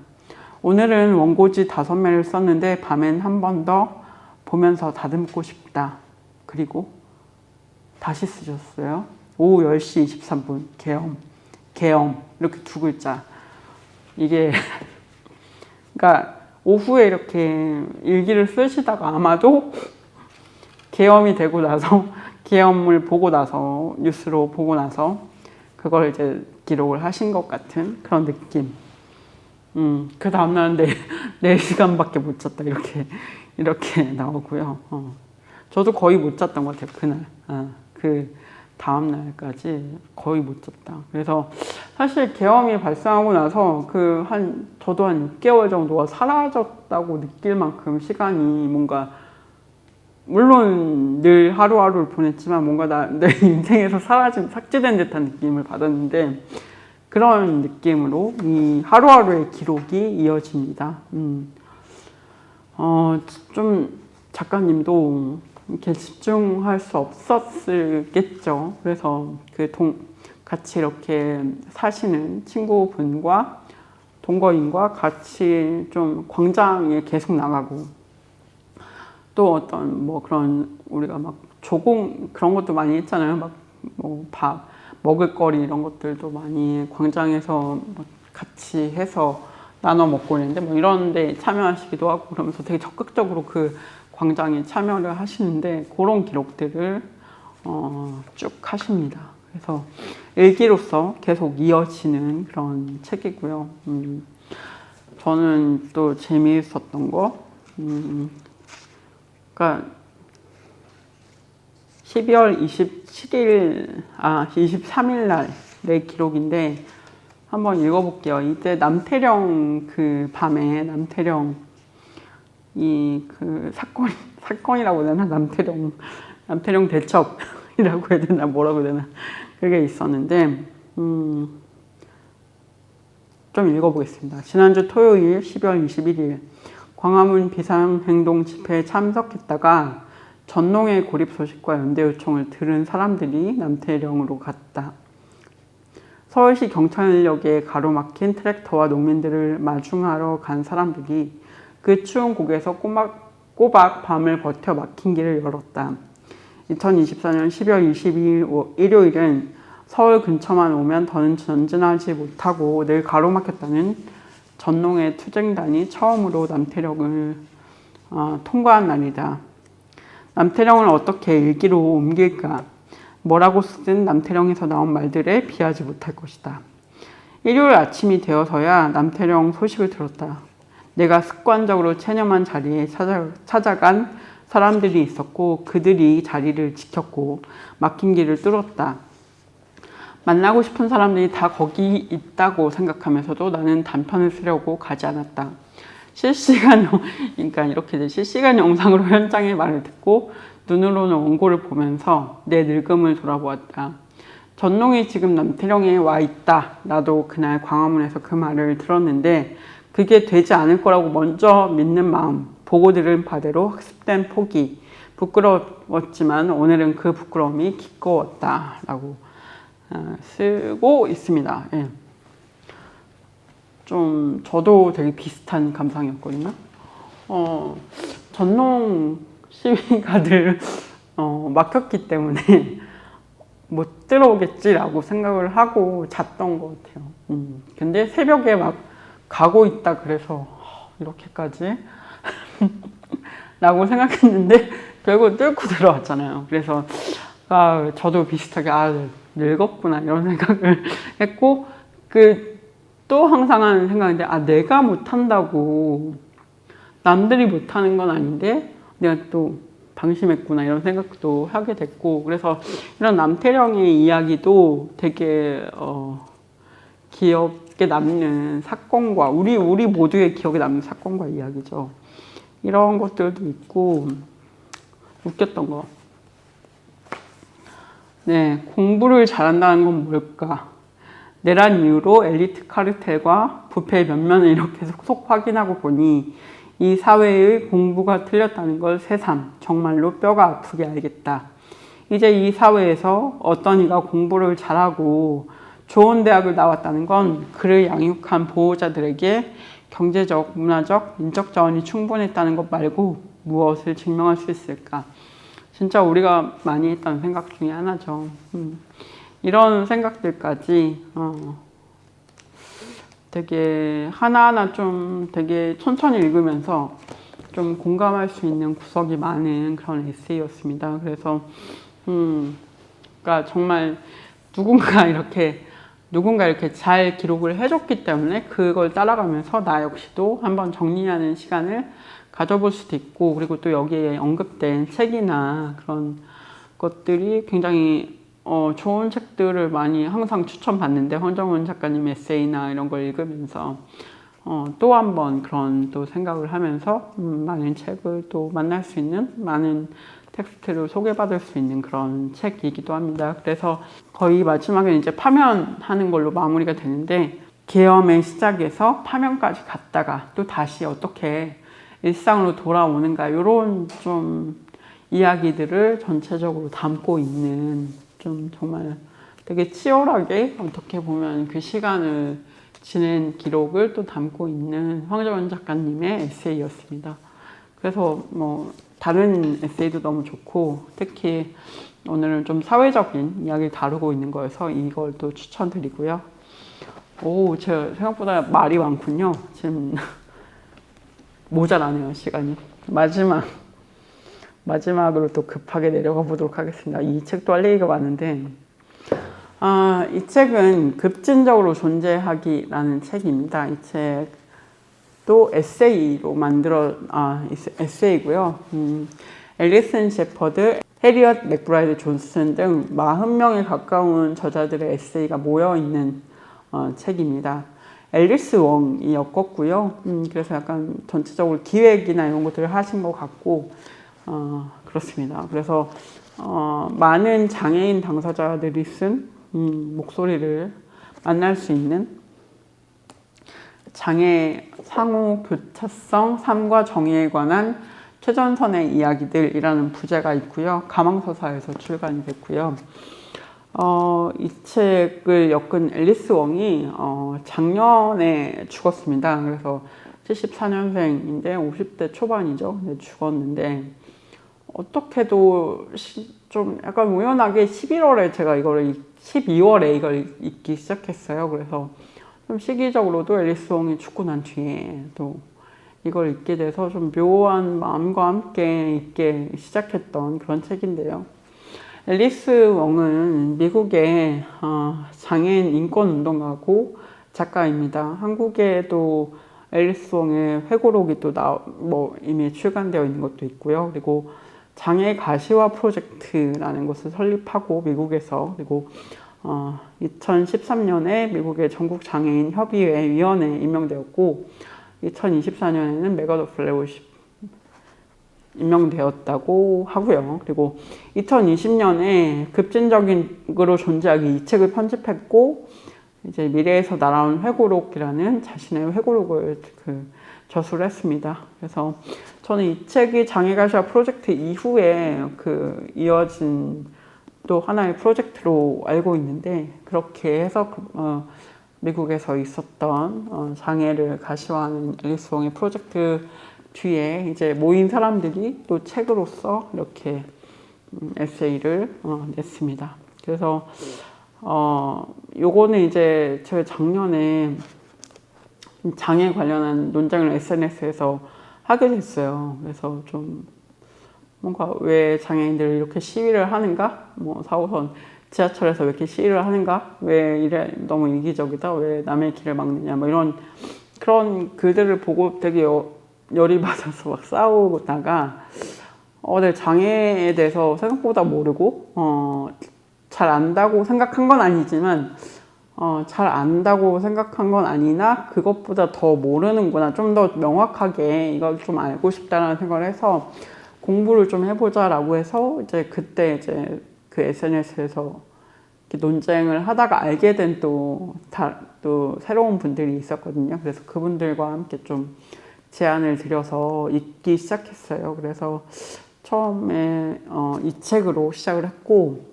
오늘은 원고지 5매를 썼는데 밤엔 한 번 더 보면서 다듬고 싶다. 그리고 다시 쓰셨어요. 오후 10시 23분 계엄 이렇게 2글자. 이게 그러니까 오후에 이렇게 일기를 쓰시다가 아마도 계엄이 되고 나서 계엄을 보고 나서 뉴스로 보고 나서 그걸 이제 기록을 하신 것 같은 그런 느낌. 그 다음날 4시간밖에 못 잤다 이렇게 나오고요. 저도 거의 못 잤던 것 같아요. 그날. 그 다음날까지 거의 못 잤다. 그래서 사실 계엄이 발생하고 나서 저도 한 6개월 정도가 사라졌다고 느낄 만큼 시간이 뭔가 물론 늘 하루하루를 보냈지만 뭔가 내 인생에서 삭제된 듯한 느낌을 받았는데 그런 느낌으로 이 하루하루의 기록이 이어집니다. 좀 작가님도 이렇게 집중할 수 없었겠죠. 그래서 같이 이렇게 사시는 친구분과 동거인과 같이 좀 광장에 계속 나가고 또 어떤 뭐 그런 우리가 막 조공 그런 것도 많이 했잖아요. 막 뭐 밥 먹을거리 이런 것들도 많이 광장에서 같이 해서 나눠 먹고 있는데 뭐 이런 데 참여하시기도 하고 그러면서 되게 적극적으로 그 광장에 참여를 하시는데 그런 기록들을 쭉 하십니다. 그래서 일기로서 계속 이어지는 그런 책이고요. 저는 또 재미있었던 거, 그러니까 12월 23일 날의 기록인데 한번 읽어볼게요. 이때 남태령 그 밤에 남태령 그 사건이라고 해야 되나? 남태령 대첩이라고 해야 되나? 뭐라고 해야 되나? 그게 있었는데, 좀 읽어보겠습니다. 지난주 토요일 12월 21일 광화문 비상행동 집회에 참석했다가 전농의 고립 소식과 연대 요청을 들은 사람들이 남태령으로 갔다. 서울시 경찰역에 가로막힌 트랙터와 농민들을 마중하러 간 사람들이 그 추운 곡에서 꼬박 밤을 버텨 막힌 길을 열었다. 2024년 12월 22일 일요일은 서울 근처만 오면 더는 전진하지 못하고 늘 가로막혔다는 전농의 투쟁단이 처음으로 남태령을 통과한 날이다. 남태령을 어떻게 일기로 옮길까? 뭐라고 쓰든 남태령에서 나온 말들에 비하지 못할 것이다. 일요일 아침이 되어서야 남태령 소식을 들었다. 내가 습관적으로 체념한 자리에 찾아간 사람들이 있었고 그들이 자리를 지켰고 막힌 길을 뚫었다. 만나고 싶은 사람들이 다 거기 있다고 생각하면서도 나는 단편을 쓰려고 가지 않았다. 그러니까 이렇게 실시간 영상으로 현장의 말을 듣고 눈으로는 원고를 보면서 내 늙음을 돌아보았다. 전농이 지금 남태령에 와 있다. 나도 그날 광화문에서 그 말을 들었는데 그게 되지 않을 거라고 먼저 믿는 마음, 보고 들은 바대로 학습된 포기, 부끄러웠지만 오늘은 그 부끄러움이 기꺼웠다. 라고 쓰고 있습니다. 예. 좀 저도 되게 비슷한 감상이었거든요. 전농 시위가들 막혔기 때문에 못 들어오겠지라고 생각을 하고 잤던 것 같아요. 근데 새벽에 막 가고 있다 그래서 이렇게까지 라고 생각했는데 결국 뚫고 들어왔잖아요. 그래서 저도 비슷하게 늙었구나 이런 생각을 했고 또 항상 하는 생각인데 내가 못한다고 남들이 못하는 건 아닌데 내가 또 방심했구나 이런 생각도 하게 됐고 그래서 이런 남태령의 이야기도 되게 기억에 남는 사건과 우리 모두의 기억에 남는 사건과 이야기죠. 이런 것들도 있고 웃겼던 거. 네, 공부를 잘한다는 건 뭘까? 내란 이후로 엘리트 카르텔과 부패의 면면을 이렇게 속속 확인하고 보니 이 사회의 공부가 틀렸다는 걸 새삼 정말로 뼈가 아프게 알겠다. 이제 이 사회에서 어떤 이가 공부를 잘하고 좋은 대학을 나왔다는 건 그를 양육한 보호자들에게 경제적, 문화적, 인적 자원이 충분했다는 것 말고 무엇을 증명할 수 있을까? 진짜 우리가 많이 했던 생각 중에 하나죠. 이런 생각들까지 되게 하나하나 좀 되게 천천히 읽으면서 좀 공감할 수 있는 구석이 많은 그런 에세이였습니다. 그래서 그러니까 정말 누군가 이렇게 잘 기록을 해줬기 때문에 그걸 따라가면서 나 역시도 한번 정리하는 시간을 가져볼 수도 있고 그리고 또 여기에 언급된 책이나 그런 것들이 굉장히 좋은 책들을 많이 항상 추천받는데 황정은 작가님 에세이나 이런 걸 읽으면서 또 한 번 그런 또 생각을 하면서 많은 책을 또 만날 수 있는 많은 텍스트를 소개받을 수 있는 그런 책이기도 합니다. 그래서 거의 마지막에 이제 파면하는 걸로 마무리가 되는데 계엄의 시작에서 파면까지 갔다가 또 다시 어떻게 일상으로 돌아오는가 이런 좀 이야기들을 전체적으로 담고 있는 좀 정말 되게 치열하게 어떻게 보면 그 시간을 지낸 기록을 또 담고 있는 황정은 작가님의 에세이였습니다. 그래서 뭐 다른 에세이도 너무 좋고 특히 오늘은 좀 사회적인 이야기를 다루고 있는 거여서 이걸 또 추천드리고요. 오, 제가 생각보다 말이 많군요. 지금 모자라네요, 시간이. 마지막으로 또 급하게 내려가 보도록 하겠습니다. 이 책도 할 얘기가 많은데, 이 책은 급진적으로 존재하기라는 책입니다. 이 책도 에세이로 에세이고요. 앨리슨 shepherd, 해리엇 맥브라이드 존슨 등 40명에 가까운 저자들의 에세이가 모여있는 책입니다. 앨리스 웡이 엮었고요. 그래서 약간 전체적으로 기획이나 이런 것들을 하신 것 같고, 그렇습니다. 그래서 많은 장애인 당사자들이 쓴 목소리를 만날 수 있는 장애 상호 교차성 삶과 정의에 관한 최전선의 이야기들이라는 부제가 있고요. 가망서사에서 출간이 됐고요. 이 책을 엮은 앨리스 웡이 작년에 죽었습니다. 그래서 74년생인데 50대 초반이죠. 죽었는데 어떻게도 좀 약간 우연하게 11월에 제가 12월에 이걸 읽기 시작했어요. 그래서 좀 시기적으로도 앨리스 웡이 죽고 난 뒤에 또 이걸 읽게 돼서 좀 묘한 마음과 함께 읽게 시작했던 그런 책인데요. 앨리스 웡은 미국의 장애인 인권운동가고 작가입니다. 한국에도 앨리스 웡의 회고록이 또 이미 출간되어 있는 것도 있고요. 그리고 장애 가시화 프로젝트라는 것을 설립하고 미국에서, 그리고 2013년에 미국의 전국 장애인 협의회 위원회에 임명되었고 2024년에는 메가더 펠로우십 임명되었다고 하고요. 그리고 2020년에 급진적으로 존재하기 이 책을 편집했고 이제 미래에서 날아온 회고록이라는 자신의 회고록을 저술을 했습니다. 그래서 저는 이 책이 장애가시화 프로젝트 이후에 이어진 또 하나의 프로젝트로 알고 있는데, 그렇게 해서 미국에서 있었던 장애를 가시화하는 앨리스 웡의 프로젝트 뒤에 이제 모인 사람들이 또 책으로서 이렇게 에세이를 냈습니다. 그래서 요거는 이제 제가 작년에 장애 관련한 논쟁을 SNS에서 하게 됐어요. 그래서 좀 뭔가 왜 장애인들이 이렇게 시위를 하는가? 4호선 지하철에서 왜 이렇게 시위를 하는가? 왜 이래 너무 이기적이다? 왜 남의 길을 막느냐? 이런 그런 글들을 보고 되게 열이 받아서 막 싸우다가 내 장애에 대해서 생각보다 모르고 잘 안다고 생각한 건 아니지만 잘 안다고 생각한 건 아니나 그것보다 더 모르는구나, 좀 더 명확하게 이걸 좀 알고 싶다라는 생각을 해서 공부를 좀 해보자라고 해서 이제 그때 이제 그 SNS에서 논쟁을 하다가 알게 된 또 새로운 분들이 있었거든요. 그래서 그분들과 함께 좀 제안을 드려서 읽기 시작했어요. 그래서 처음에 이 책으로 시작을 했고,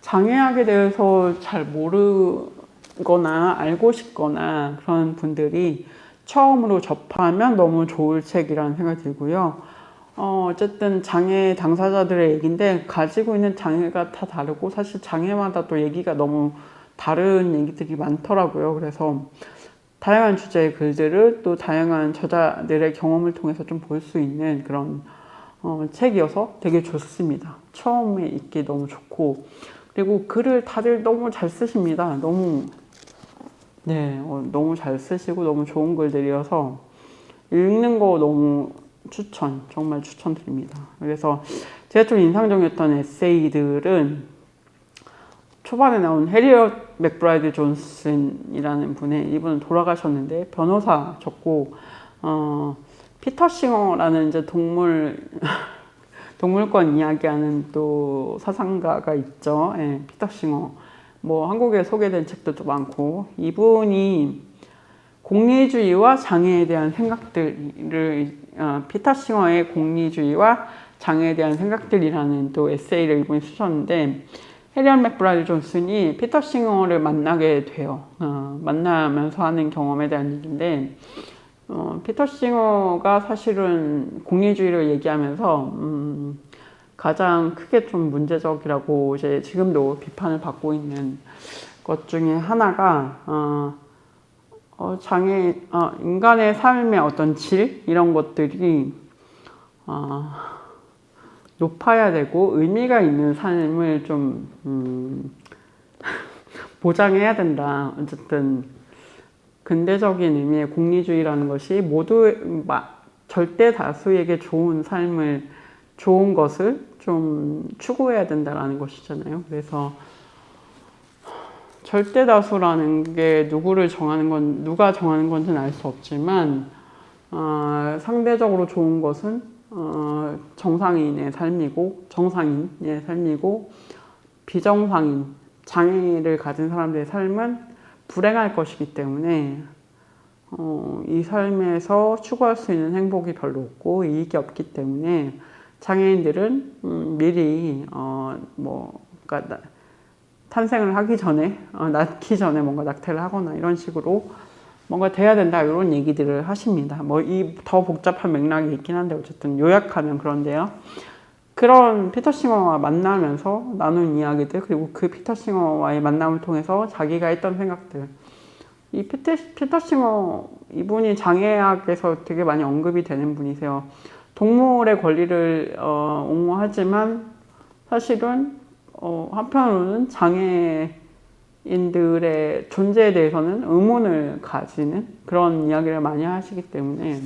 장애학에 대해서 잘 모르거나 알고 싶거나 그런 분들이 처음으로 접하면 너무 좋을 책이라는 생각이 들고요. 어쨌든 장애 당사자들의 얘기인데 가지고 있는 장애가 다 다르고 사실 장애마다 또 얘기가 너무 다른 얘기들이 많더라고요. 그래서 다양한 주제의 글들을 또 다양한 저자들의 경험을 통해서 좀 볼 수 있는 그런 책이어서 되게 좋습니다. 처음에 읽기 너무 좋고, 그리고 글을 다들 너무 잘 쓰십니다. 너무 잘 쓰시고 너무 좋은 글들이어서 읽는 거 너무 정말 추천드립니다. 그래서 제가 좀 인상적이었던 에세이들은 초반에 나온 해리엇 맥브라이드 존슨이라는 이분은 돌아가셨는데 변호사셨고, 피터 싱어라는 이제 동물권 이야기하는 또 사상가가 있죠. 예, 피터 싱어. 한국에 소개된 책들도 많고, 이분이 공리주의와 장애에 대한 생각들을 피터 싱어의 공리주의와 장애에 대한 생각들이라는 또 에세이를 이분이 쓰셨는데, 해리엇 맥브라이드 존슨이 피터 싱어를 만나게 돼요. 만나면서 하는 경험에 대한 얘기인데, 피터 싱어가 사실은 공리주의를 얘기하면서 가장 크게 좀 문제적이라고 이제 지금도 비판을 받고 있는 것 중에 하나가 인간의 삶의 어떤 질 이런 것들이 높아야 되고 의미가 있는 삶을 좀 보장해야 된다. 어쨌든 근대적인 의미의 공리주의라는 것이 절대 다수에게 좋은 것을 좀 추구해야 된다라는 것이잖아요. 그래서 절대 다수라는 게 누가 정하는 건지는 알 수 없지만 상대적으로 좋은 것은 정상인의 삶이고 비정상인 장애를 가진 사람들의 삶은 불행할 것이기 때문에 이 삶에서 추구할 수 있는 행복이 별로 없고 이익이 없기 때문에 장애인들은 미리 그러니까 탄생을 하기 전에 낳기 전에 뭔가 낙태를 하거나 이런 식으로 뭔가 돼야 된다 이런 얘기들을 하십니다. 더 복잡한 맥락이 있긴 한데 어쨌든 요약하면 그런데요. 그런 피터 싱어와 만나면서 나눈 이야기들 그리고 그 피터 싱어와의 만남을 통해서 자기가 했던 생각들 이 피터 싱어 이분이 장애학에서 되게 많이 언급이 되는 분이세요. 동물의 권리를 옹호하지만 사실은 한편으로는 장애인들의 존재에 대해서는 의문을 가지는 그런 이야기를 많이 하시기 때문에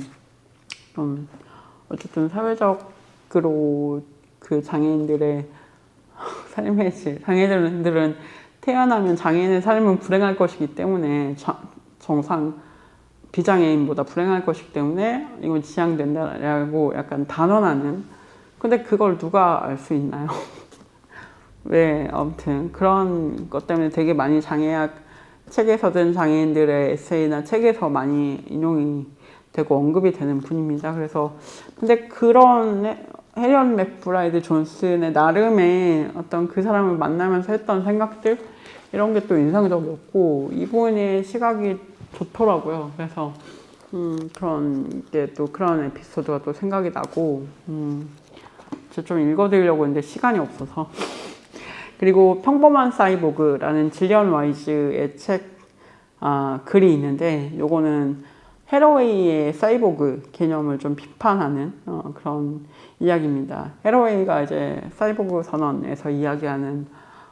어쨌든 사회적으로 그 장애인들의 삶의 질, 장애인들은 태어나면 장애인의 삶은 불행할 것이기 때문에 비장애인보다 불행할 것이기 때문에 이건 지향된다라고 약간 단언하는 근데 그걸 누가 알 수 있나요? 왜 아무튼 그런 것 때문에 되게 많이 장애학 책에서든 장애인들의 에세이나 책에서 많이 인용이 되고 언급이 되는 분입니다. 그래서 근데 그런 해리언 맥브라이드 존슨의 나름의 어떤 그 사람을 만나면서 했던 생각들 이런 게 또 인상적이었고 이분의 시각이 좋더라고요. 그래서 그런 게 또 그런 에피소드가 또 생각이 나고 제가 좀 읽어드리려고 했는데 시간이 없어서 그리고 평범한 사이보그라는 질리언 와이즈의 글이 있는데 요거는 해러웨이의 사이보그 개념을 좀 비판하는 그런 이야기입니다. 해러웨이가 이제 사이보그 선언에서 이야기하는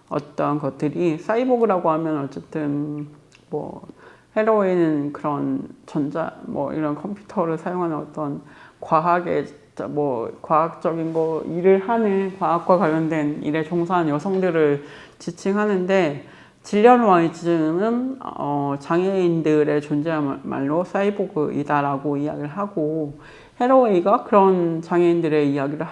어떤 것들이 사이보그라고 하면 어쨌든 해러웨이는 그런 이런 컴퓨터를 사용하는 어떤 과학적인 일을 하는 과학과 관련된 일에 종사하는 여성들을 지칭하는데 질리언 와이즈는 장애인들의 존재야말로 사이보그이다라고 이야기를 하고 해러웨이가 그런 장애인들의 이야기를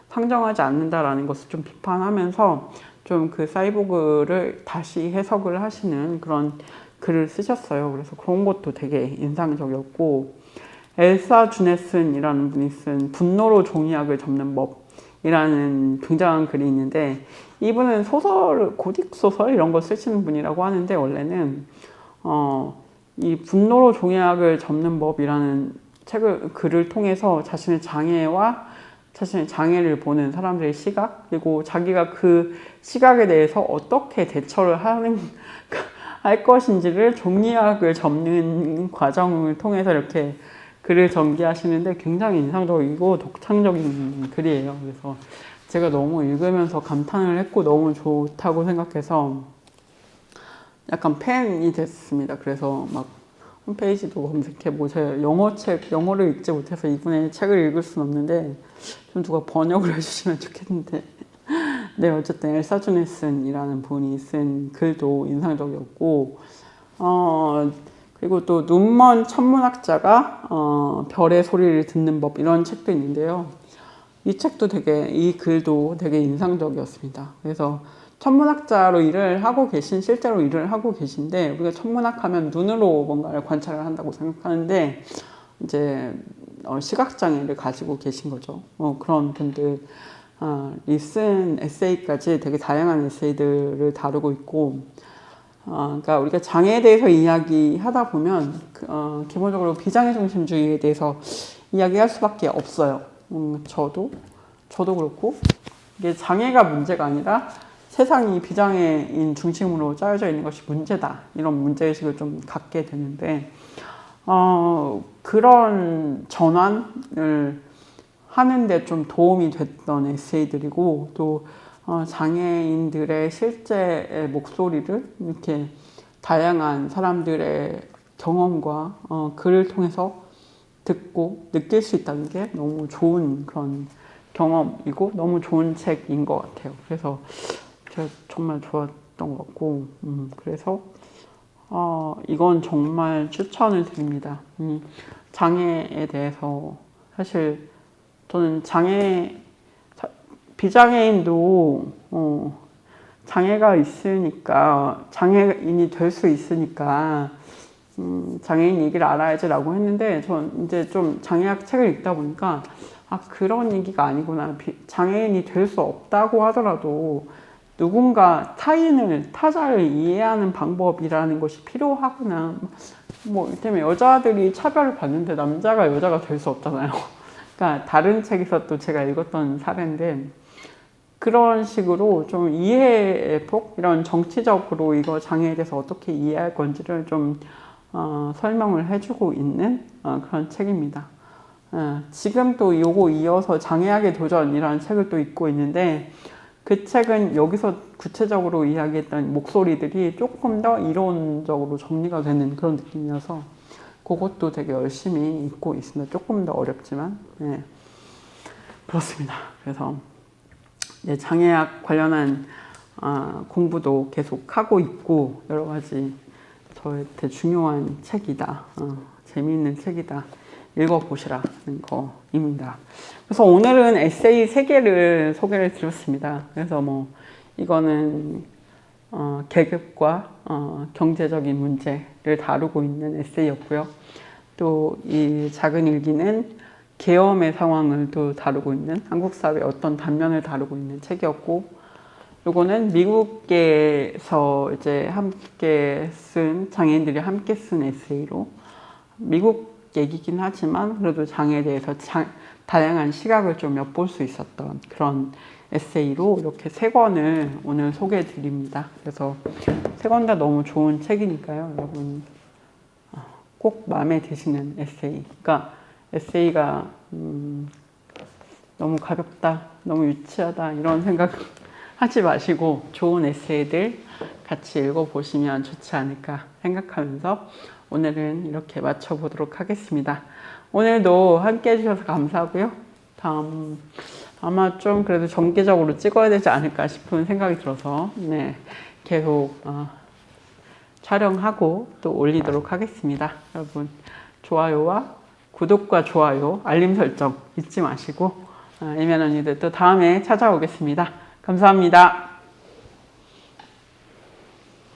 상정하지 않는다라는 것을 좀 비판하면서 좀 그 사이보그를 다시 해석을 하시는 그런 글을 쓰셨어요. 그래서 그런 것도 되게 인상적이었고 엘사 주네슨이라는 분이 쓴 분노로 종이학을 접는 법이라는 굉장한 글이 있는데 이분은 고딕 소설 이런 거 쓰시는 분이라고 하는데 원래는 이 분노로 종이학을 접는 법이라는 글을 통해서 자신의 장애를 보는 사람들의 시각 그리고 자기가 그 시각에 대해서 어떻게 대처를 할 것인지를 종이학을 접는 과정을 통해서 이렇게 글을 전개하시는데 굉장히 인상적이고 독창적인 글이에요. 그래서 제가 너무 읽으면서 감탄을 했고 너무 좋다고 생각해서 약간 팬이 됐습니다. 그래서 막 홈페이지도 검색해 보세요. 영어를 읽지 못해서 이분의 책을 읽을 수는 없는데 좀 누가 번역을 해주시면 좋겠는데 네 어쨌든 엘사 주네슨이라는 분이 쓴 글도 인상적이었고 그리고 또 눈먼 천문학자가 별의 소리를 듣는 법 이런 책도 있는데요. 이 글도 되게 인상적이었습니다. 그래서 천문학자로 실제로 일을 하고 계신데 우리가 천문학하면 눈으로 뭔가를 관찰을 한다고 생각하는데 이제 시각장애를 가지고 계신 거죠. 그런 분들이 쓴 에세이까지 되게 다양한 에세이들을 다루고 있고 그러니까 우리가 장애에 대해서 이야기하다 보면 기본적으로 비장애 중심주의에 대해서 이야기할 수밖에 없어요. 저도 그렇고 이게 장애가 문제가 아니라 세상이 비장애인 중심으로 짜여져 있는 것이 문제다. 이런 문제의식을 좀 갖게 되는데, 그런 전환을 하는데 좀 도움이 됐던 에세이들이고, 또 장애인들의 실제 목소리를 이렇게 다양한 사람들의 경험과 글을 통해서 듣고 느낄 수 있다는 게 너무 좋은 그런 경험이고 너무 좋은 책인 것 같아요. 그래서 제가 정말 좋았던 것 같고, 그래서 이건 정말 추천을 드립니다. 장애에 대해서 사실 저는 비장애인도 장애가 있으니까 장애인이 될 수 있으니까 장애인 얘기를 알아야지라고 했는데 전 이제 좀 장애학 책을 읽다 보니까 그런 얘기가 아니구나. 장애인이 될 수 없다고 하더라도 누군가 타자를 이해하는 방법이라는 것이 필요하구나. 뭐 때문에 여자들이 차별을 받는데 남자가 여자가 될 수 없잖아요. 그러니까 다른 책에서 또 제가 읽었던 사례인데 그런 식으로 좀 이해의 폭, 이런 정치적으로 이거 장애에 대해서 어떻게 이해할 건지를 좀 설명을 해주고 있는 그런 책입니다. 지금 또 요거 이어서 장애학의 도전이라는 책을 또 읽고 있는데 그 책은 여기서 구체적으로 이야기했던 목소리들이 조금 더 이론적으로 정리가 되는 그런 느낌이어서 그것도 되게 열심히 읽고 있습니다. 조금 더 어렵지만 네. 그렇습니다. 그래서 이제 장애학 관련한 공부도 계속 하고 있고 여러 가지 저한테 중요한 책이다. 재미있는 책이다. 읽어보시라는 거입니다. 그래서 오늘은 에세이 3개를 소개를 드렸습니다. 그래서 뭐 이거는 계급과 경제적인 문제를 다루고 있는 에세이였고요. 또 이 작은 일기는 계엄의 상황을 또 다루고 있는 한국 사회의 어떤 단면을 다루고 있는 책이었고, 요거는 미국에서 이제 장애인들이 함께 쓴 에세이로 미국 얘기긴 하지만 그래도 장애에 대해서 다양한 시각을 좀 엿볼 수 있었던 그런 에세이로 이렇게 3권을 오늘 소개해 드립니다. 그래서 3권 다 너무 좋은 책이니까요. 여러분 꼭 마음에 드시는 에세이. 그러니까 에세이가 너무 가볍다, 너무 유치하다 이런 생각 하지 마시고 좋은 에세이들 같이 읽어보시면 좋지 않을까 생각하면서 오늘은 이렇게 마쳐보도록 하겠습니다. 오늘도 함께 해주셔서 감사하고요. 다음 아마 좀 그래도 정기적으로 찍어야 되지 않을까 싶은 생각이 들어서 네, 계속 촬영하고 또 올리도록 하겠습니다. 여러분 좋아요와 구독과 좋아요, 알림 설정 잊지 마시고 이면 언니들 또 다음에 찾아오겠습니다. 감사합니다.